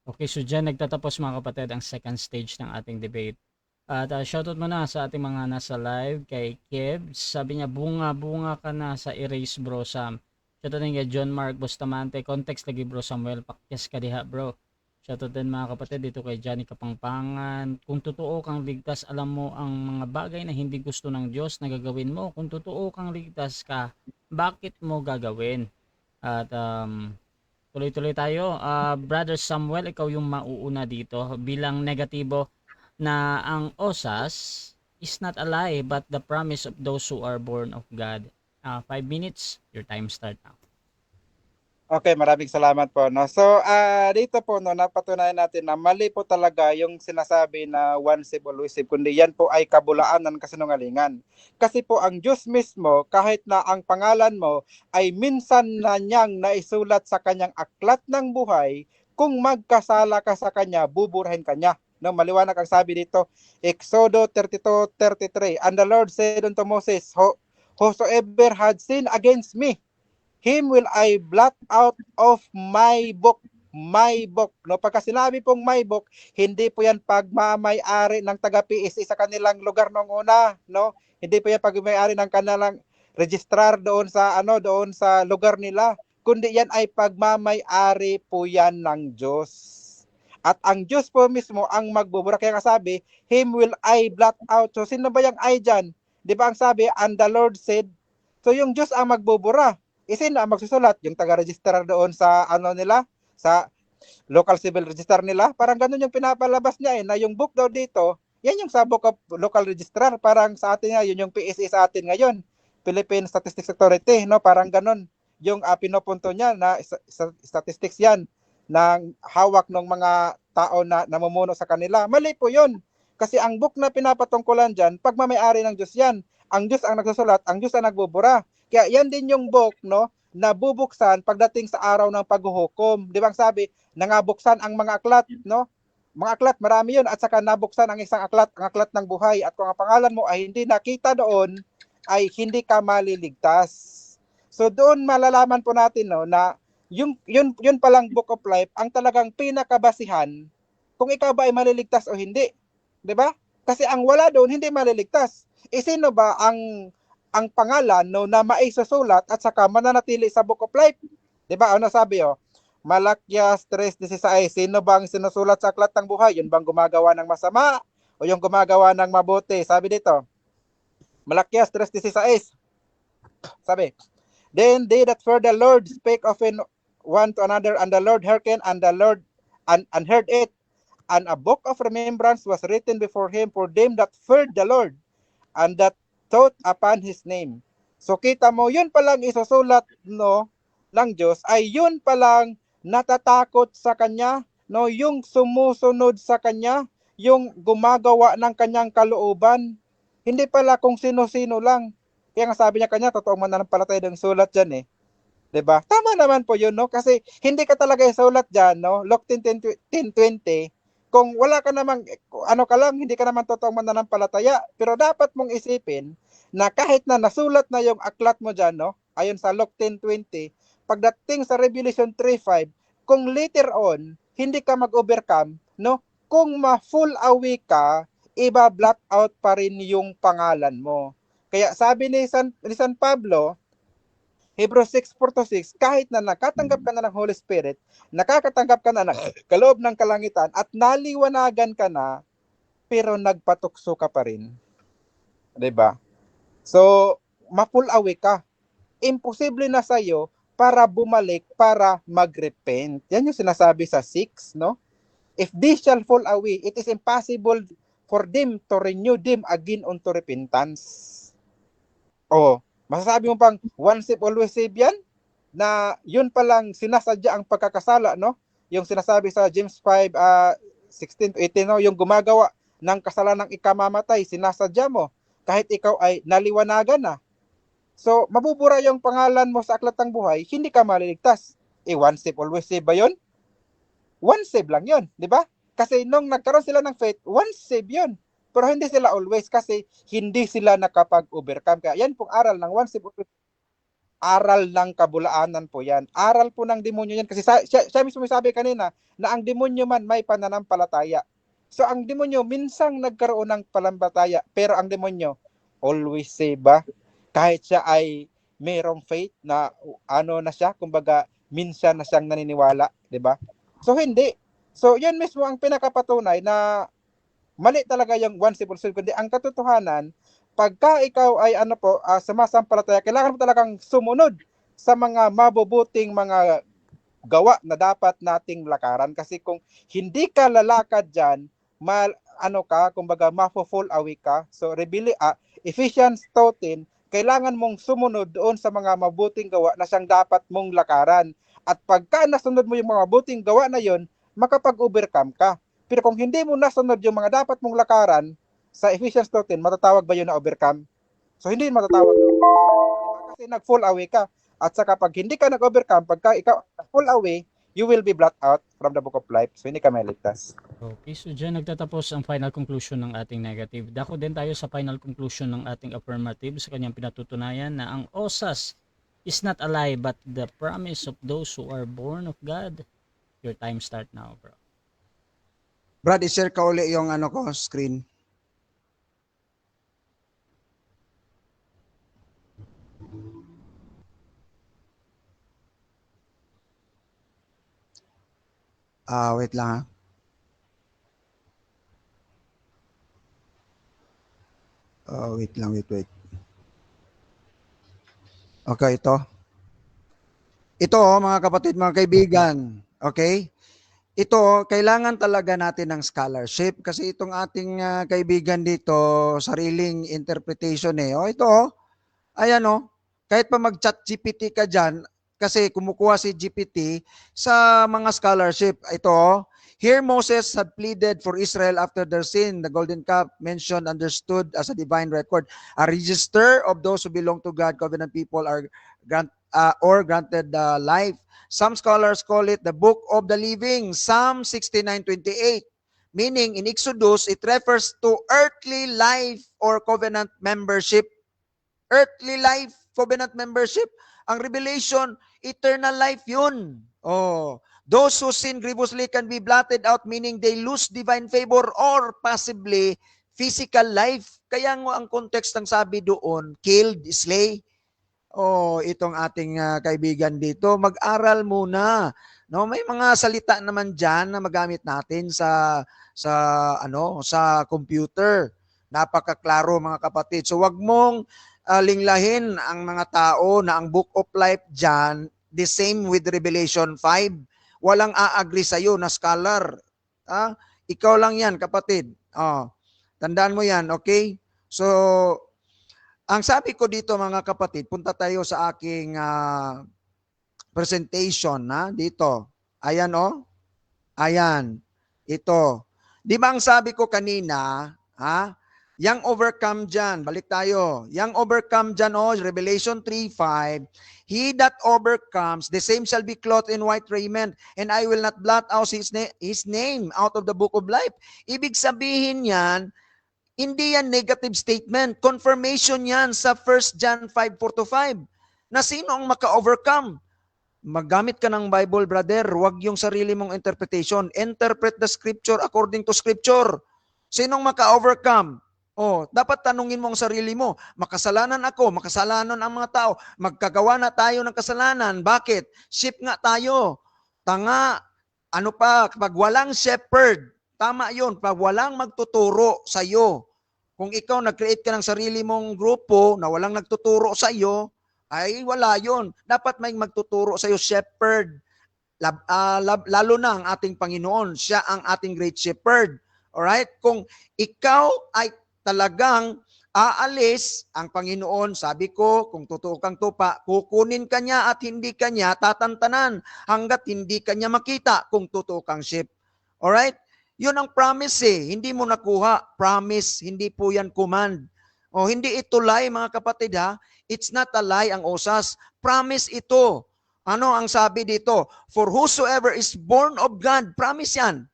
Okay, so dyan nagtatapos mga kapatid ang second stage ng ating debate. At shoutout muna sa ating mga nasa live kay Kev. Sabi niya, bunga ka na sa erase bro Sam. Shoutout din kay John Mark Bustamante. Context lagi bro Samuel. Pakyas ka diha bro. Shoutout din mga kapatid dito kay Johnny Kapangpangan. Kung totoo kang ligtas, alam mo ang mga bagay na hindi gusto ng Diyos na gagawin mo. Kung totoo kang ligtas ka, bakit mo gagawin? At tuloy-tuloy tayo. Brother Samuel, ikaw yung mauuna dito bilang negatibo na ang osas is not a lie but the promise of those who are born of God. 5 minutes, your time start now. Okay, maraming salamat po. No? So, dito po, no, napatunayan natin na mali po talaga yung sinasabi na one save, always save, kundi yan po ay kabulaan ng kasinungalingan. Kasi po ang Diyos mismo, kahit na ang pangalan mo ay minsan na niyang naisulat sa kanyang aklat ng buhay, kung magkasala ka sa kanya, buburahin ka niya. No, maliwanag ang sabi dito, Exodo 32:33, and the Lord said unto Moses, whosoever had sinned against me, him will I blot out of my book. My book. No, pagka sinabi pong my book, hindi po yan pagmamay-ari ng taga-PSA sa kanilang lugar noong una, no? Hindi po yan pagmamay-ari ng kanilang registrar doon sa lugar nila, kundi yan ay pagmamay-ari po yan ng Diyos. At ang Diyos po mismo ang magbubura. Kaya sabi, him will I blot out. So sino ba yung I dyan? Di ba ang sabi, and the Lord said, so yung Diyos ang magbubura. Isin na magsusulat yung taga-registrar doon sa nila, sa local civil register nila. Parang ganun yung pinapalabas niya na yung book daw dito, yan yung sa book of local registrar. Parang sa atin nga, yun yung PSA sa atin ngayon, Philippine Statistics Authority, no? Parang ganun yung pinopunto niya na statistics yan ng hawak ng mga tao na namumuno sa kanila. Mali po yun. Kasi ang book na pinapatungkulan dyan, pagmamayari ng Diyos yan. Ang Diyos ang nagsusulat, ang Diyos ang nagbubura. Kaya yan din yung book, no, na bubuksan pagdating sa araw ng paghuhukom. Di ba sabi, nangabuksan ang mga aklat, no? Mga aklat, marami yun. At saka nabuksan ang isang aklat, ang aklat ng buhay. At kung ang pangalan mo ay hindi nakita doon, ay hindi ka maliligtas. So doon malalaman po natin, no, na yun palang book of life ang talagang pinakabasihan kung ikaw ba ay maliligtas o hindi. Di ba? Kasi ang wala doon, hindi maliligtas. Sino ba ang pangalan no na maisusulat at saka mananatili sa book of life? 'Di ba? Ano sabi Malakyas 3:16, sino bang sinusulat sa aklat ng buhay? Yun bang gumagawa ng masama o yung gumagawa ng mabuti? Sabi dito, Malakyas 3:16. Sabi, then they that fear the Lord spake often one to another, and the Lord hearkened, and the Lord and heard it, and a book of remembrance was written before him for them that feared the Lord, and that thought upon his name. So kita mo, yun palang isusulat no ng Diyos ay yun palang natatakot sa kanya, no, yung sumusunod sa kanya, yung gumagawa ng kanyang kalooban. Hindi pala kung sino-sino lang. Kaya nga sabi niya kanya, totoong mananampalataya ng sulat diyan 'Di ba? Tama naman po yun, no? Kasi hindi ka talaga isulat diyan, no? Luke 10:20, kung wala ka namang, hindi ka naman totoong mananampalataya, pero dapat mong isipin na kahit na nasulat na yung aklat mo dyan, no? Ayon sa Luke 10:20, pagdating sa Revelation 3:5, kung later on, hindi ka mag-overcome, no? Kung ma-full away ka, iba-blot out pa rin yung pangalan mo. Kaya sabi ni San Pablo, Hebrews 6:4-6, kahit na nakatanggap ka na ng Holy Spirit, nakakatanggap ka na ng kaloob ng kalangitan at naliwanagan ka na, pero nagpatukso ka pa rin. 'Di ba? So, ma-pull away ka. Imposible na sa iyo para bumalik, para mag-repent. Yan yung sinasabi sa 6, no? If they shall fall away, it is impossible for them to renew them again unto repentance. Masasabi mo pang once save, always save yan? Na yun palang sinasadya ang pagkakasala, no? Yung sinasabi sa James 5, 16 to 18, no? Yung gumagawa ng kasalanang ikamamatay, sinasadya mo. Kahit ikaw ay naliwanagan na. So, mabubura yung pangalan mo sa aklat ng buhay, hindi ka maliligtas. One save, always save ba yun? One save lang yun, di ba? Kasi nung nagkaroon sila ng faith, one save yun. Pero hindi sila always kasi hindi sila nakapag-overcome. Kaya yan pong aral ng one save, aral ng kabulaanan po yan. Aral po ng demonyo yan. Kasi siya mismo sabi kanina na ang demonyo man may pananampalataya. So ang demonyo minsang nagkaroon ng palambataya, pero ang demonyo always save ba? Kahit siya ay mayroong faith na ano na siya, kumbaga minsan na siyang naniniwala, di ba? So hindi. So yun mismo ang pinakapatunay na mali talaga yung one simple save, kundi ang katotohanan, pagka ikaw ay sumasampalataya, kailangan mo talagang sumunod sa mga mabubuting mga gawa na dapat nating lakaran. Kasi kung hindi ka lalakad dyan, kumbaga mafo-fall away ka. So Ephesians 2:10, kailangan mong sumunod doon sa mga mabuting gawa na siyang dapat mong lakaran. At pagka nasunod mo yung mga mabuting gawa na yon, makapag-overcome ka. Pero kung hindi mo nasunod yung mga dapat mong lakaran, sa Ephesians 2:10, matatawag ba yun na overcome? So hindi matatawag na overcome. Diba? Kasi nag-fall away ka. At saka pag hindi ka nag-overcome, pagka ikaw fall away, you will be blotted out from the book of life. So hindi ka mailigtas. Okay, so dyan nagtatapos ang final conclusion ng ating negative. Dako din tayo sa final conclusion ng ating affirmative sa kanyang pinatutunayan na ang OSAS is not a lie but the promise of those who are born of God. Your time start now, bro. Brad, i-share ka uli yung screen. Wait lang ha. Wait lang, wait. Okay, ito. Ito, mga kapatid, mga kaibigan. Okay? Ito, kailangan talaga natin ng scholarship kasi itong ating kaibigan dito, sariling interpretation eh. Ito, ayan kahit pa mag-chat GPT ka dyan, kasi kumukuha si GPT sa mga scholarship. Ito, here Moses had pleaded for Israel after their sin. The golden cup mentioned, understood as a divine record. A register of those who belong to God, covenant people are granted life. Some scholars call it the book of the living, Psalm 69:28. Meaning, in Exodus, it refers to earthly life or covenant membership. Earthly life, covenant membership. Ang Revelation, eternal life yun. Those who sin grievously can be blotted out, meaning they lose divine favor or possibly physical life. Kaya nga ang context ng sabi doon, killed, slay. Itong ating kaibigan dito, mag-aral muna. No, may mga salita naman diyan na magamit natin sa computer. Napakaklaro mga kapatid. So wag mong linglahin ang mga tao na ang Book of Life diyan, the same with Revelation 5. Walang a-agree sa iyo na scholar. Ikaw lang 'yan, kapatid. Tandaan mo 'yan, okay? So ang sabi ko dito mga kapatid, punta tayo sa aking presentation dito. Ayan Ayan. Ito. Di ba ang sabi ko kanina, yang overcome dyan, balik tayo. Yang overcome dyan, Revelation 3:5, he that overcomes, the same shall be clothed in white raiment, and I will not blot out his name out of the book of life. Ibig sabihin yan, hindi yan negative statement. Confirmation yan sa 1 John 5:4-5. Na sino ang maka-overcome? Maggamit ka ng Bible, brother. Huwag yung sarili mong interpretation. Interpret the scripture according to scripture. Sinong maka-overcome? Dapat tanungin mo ang sarili mo. Makasalanan ako, makasalanan ang mga tao. Magkagawa na tayo ng kasalanan. Bakit? Sheep nga tayo. Tanga. Pag walang shepherd, tama yun, pag walang magtuturo sa iyo. Kung ikaw nag-create ka ng sarili mong grupo na walang nagtuturo sa iyo, ay wala yun. Dapat may magtuturo sa iyo, shepherd. Lalo na ang ating Panginoon. Siya ang ating great shepherd. Alright? Kung ikaw ay talagang aalis ang Panginoon, sabi ko, kung totoo kang tupa, kukunin ka niya at hindi ka niya tatantanan hanggat hindi ka niya makita kung totoo kang sheep. Alright? Yun ang promise eh. Hindi mo nakuha. Promise, hindi po yan command. O, hindi ito lie mga kapatid ha. It's not a lie ang usas. Promise ito. Ano ang sabi dito? For whosoever is born of God, promise yan,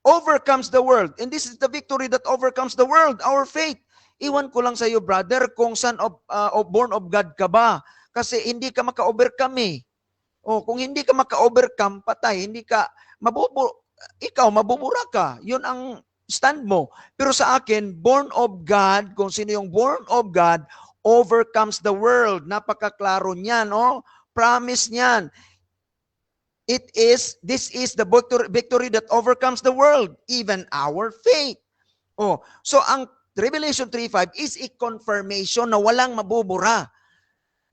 overcomes the world. And this is the victory that overcomes the world, our faith. Iwan ko lang sa iyo, brother, kung son of born of God ka ba. Kasi hindi ka maka-overcome eh. O, kung hindi ka maka-overcome, patay, hindi ka, ikaw, mabubura ka. Yun ang stand mo. Pero sa akin, born of God, kung sino yung born of God, overcomes the world. Napakaklaro niyan, no? Promise niyan. This is the victory that overcomes the world, even our faith. Oh, so ang Revelation 3:5 is a confirmation na walang mabubura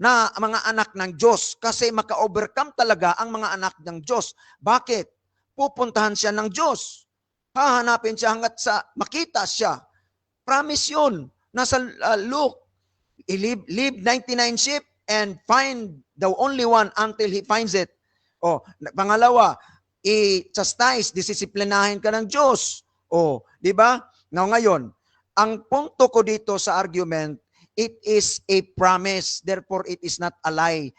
na mga anak ng Diyos kasi maka-overcome talaga ang mga anak ng Diyos. Bakit? Pupuntahan siya ng Diyos. Hahanapin siya hanggat sa makita siya. Promise yun. Nasa Luke, leave 99 sheep and find the only one until he finds it. O, pangalawa, i-chastise, disisiplinahin ka ng Diyos. O, di ba? Now ngayon, ang punto ko dito sa argument, it is a promise, therefore it is not a lie.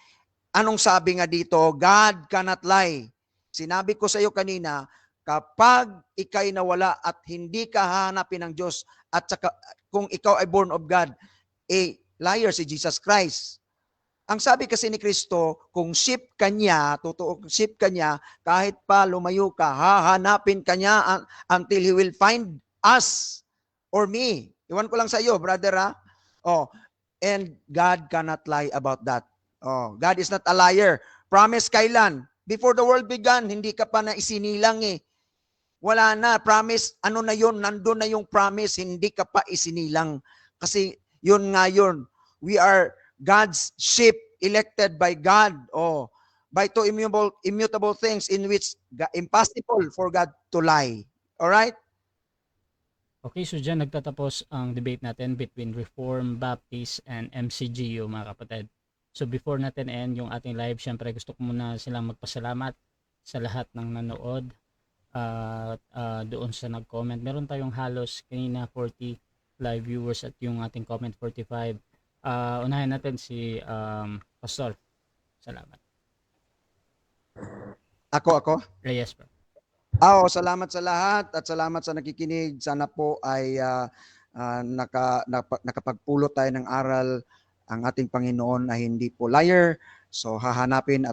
Anong sabi nga dito? God cannot lie. Sinabi ko sa iyo kanina, kapag ikay nawala at hindi ka hahanapin ng Diyos, at saka, kung ikaw ay born of God, liar si Jesus Christ. Ang sabi kasi ni Kristo, kung sheep ka niya, totoo sheep ka niya, kahit pa lumayo ka, hahanapin ka niya until He will find us or me. Iwan ko lang sa iyo, brother ha. Oh, and God cannot lie about that. Oh, God is not a liar. Promise kailan? Before the world began, hindi ka pa na isinilang eh. Wala na, promise, ano na yun, nandun na yung promise, hindi ka pa isinilang. Kasi yun nga yun, we are God's sheep elected by God, by two immutable things in which impossible for God to lie. All right? Okay, so dyan nagtatapos ang debate natin between Reform, Baptist, and MCGU mga kapatid. So before natin end yung ating live, syempre gusto ko muna silang magpasalamat sa lahat ng nanood at doon sa nag-comment. Meron tayong halos kanina 40 live viewers at yung ating comment 45. Unahin natin si Pastor. Salamat. Ako? Yes, bro. Salamat sa lahat at salamat sa nakikinig. Sana po ay nakapagpulot tayo ng aral ang ating Panginoon na hindi po liar. So hahanapin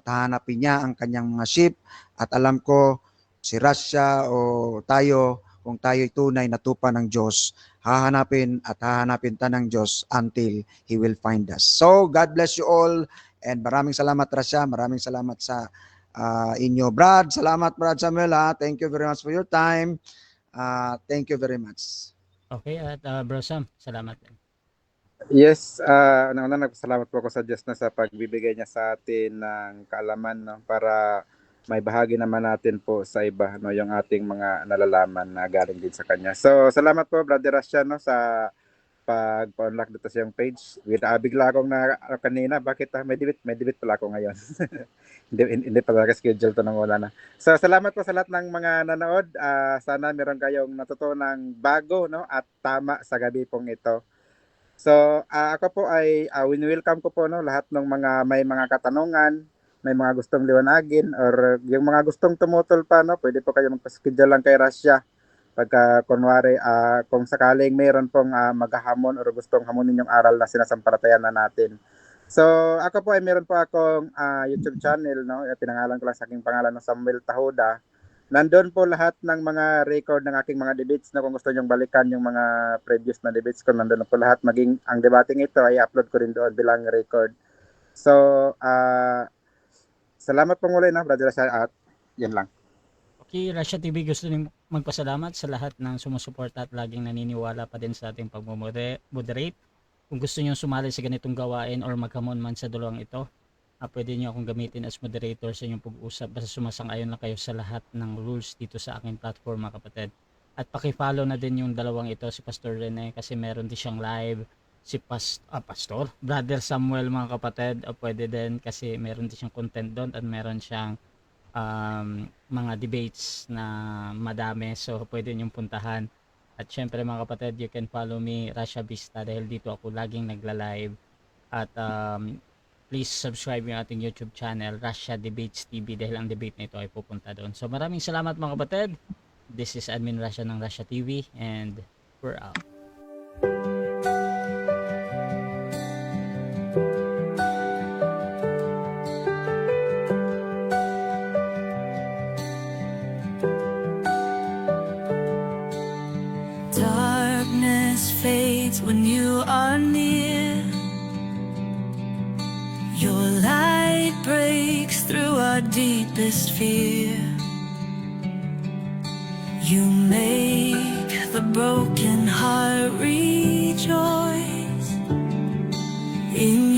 niya ang kanyang mga sheep. At alam ko, si Rasha o tayo, kung tayo'y tunay na tupa ng Diyos, hahanapin ta ng Diyos until He will find us. So, God bless you all and maraming salamat Rasha, maraming salamat sa inyo. Brad, salamat Brad Samuel ha. Thank you very much for your time. Thank you very much. Okay, at Bro Sam, salamat din. Yes, una nagpasalamat po ako sa Diyos na sa pagbibigay niya sa atin ng kaalaman, no, para may bahagi naman natin po sa iba, no, yung ating mga nalalaman na galing din sa kanya. So, salamat po Brother Rasha, no, sa pag-unlock dito sa yung page. Bigla akong kanina, bakit may debate pala ako ngayon. hindi pala schedule to ng wala na. So, salamat po sa lahat ng mga nanood. Sana meron kayong natutunang bago, no, at tama sa gabi pong ito. So, ako po ay welcome ko po, no, lahat ng mga may mga katanungan, may mga gustong liwanagin, or yung mga gustong tumutol pa, no, pwede po kayo magpa-schedule lang kay Rasha. Pagka, kunwari, kung sakaling mayroon pong maghahamon or gustong hamunin yung aral na sinasampalatayan na natin. So, ako po ay meron po akong YouTube channel, no, pinangalan ko lang sa aking pangalan ng Samuel Tahoda. Nandun po lahat ng mga record ng aking mga debates, na kung gusto nyong balikan yung mga previous na debates ko, nandun po lahat. Maging ang debating ito ay upload ko rin doon bilang record. So, salamat po muli na, Brother Rasha, at yan lang. Okay, Rasha TV, gusto rin magpasalamat sa lahat ng sumusuporta at laging naniniwala pa din sa ating pag-moderate. Kung gusto niyo sumali sa ganitong gawain or maghamon man sa dalawang ito, pwede niyo akong gamitin as moderator sa inyong pag-usap. Basta sumasang-ayon lang kayo sa lahat ng rules dito sa aking platform mga kapatid. At paki-follow na din yung dalawang ito, si Pastor Rene, kasi meron din siyang live. Si Pastor, Brother Samuel, mga kapatid, pwede din kasi meron din siyang content doon at meron siyang mga debates na madami, so pwede niyong puntahan. At syempre mga kapatid, you can follow me, Rasha Vista, dahil dito ako laging nagla-live. At please subscribe yung ating YouTube channel, Rasha Debates TV, dahil ang debate na ito ay pupunta doon. So maraming salamat mga kapatid. This is Admin Rasha ng Rasha TV, and we're out. Darkness fades when you are near. Your light breaks through our deepest fear. You make the broken heart rejoice in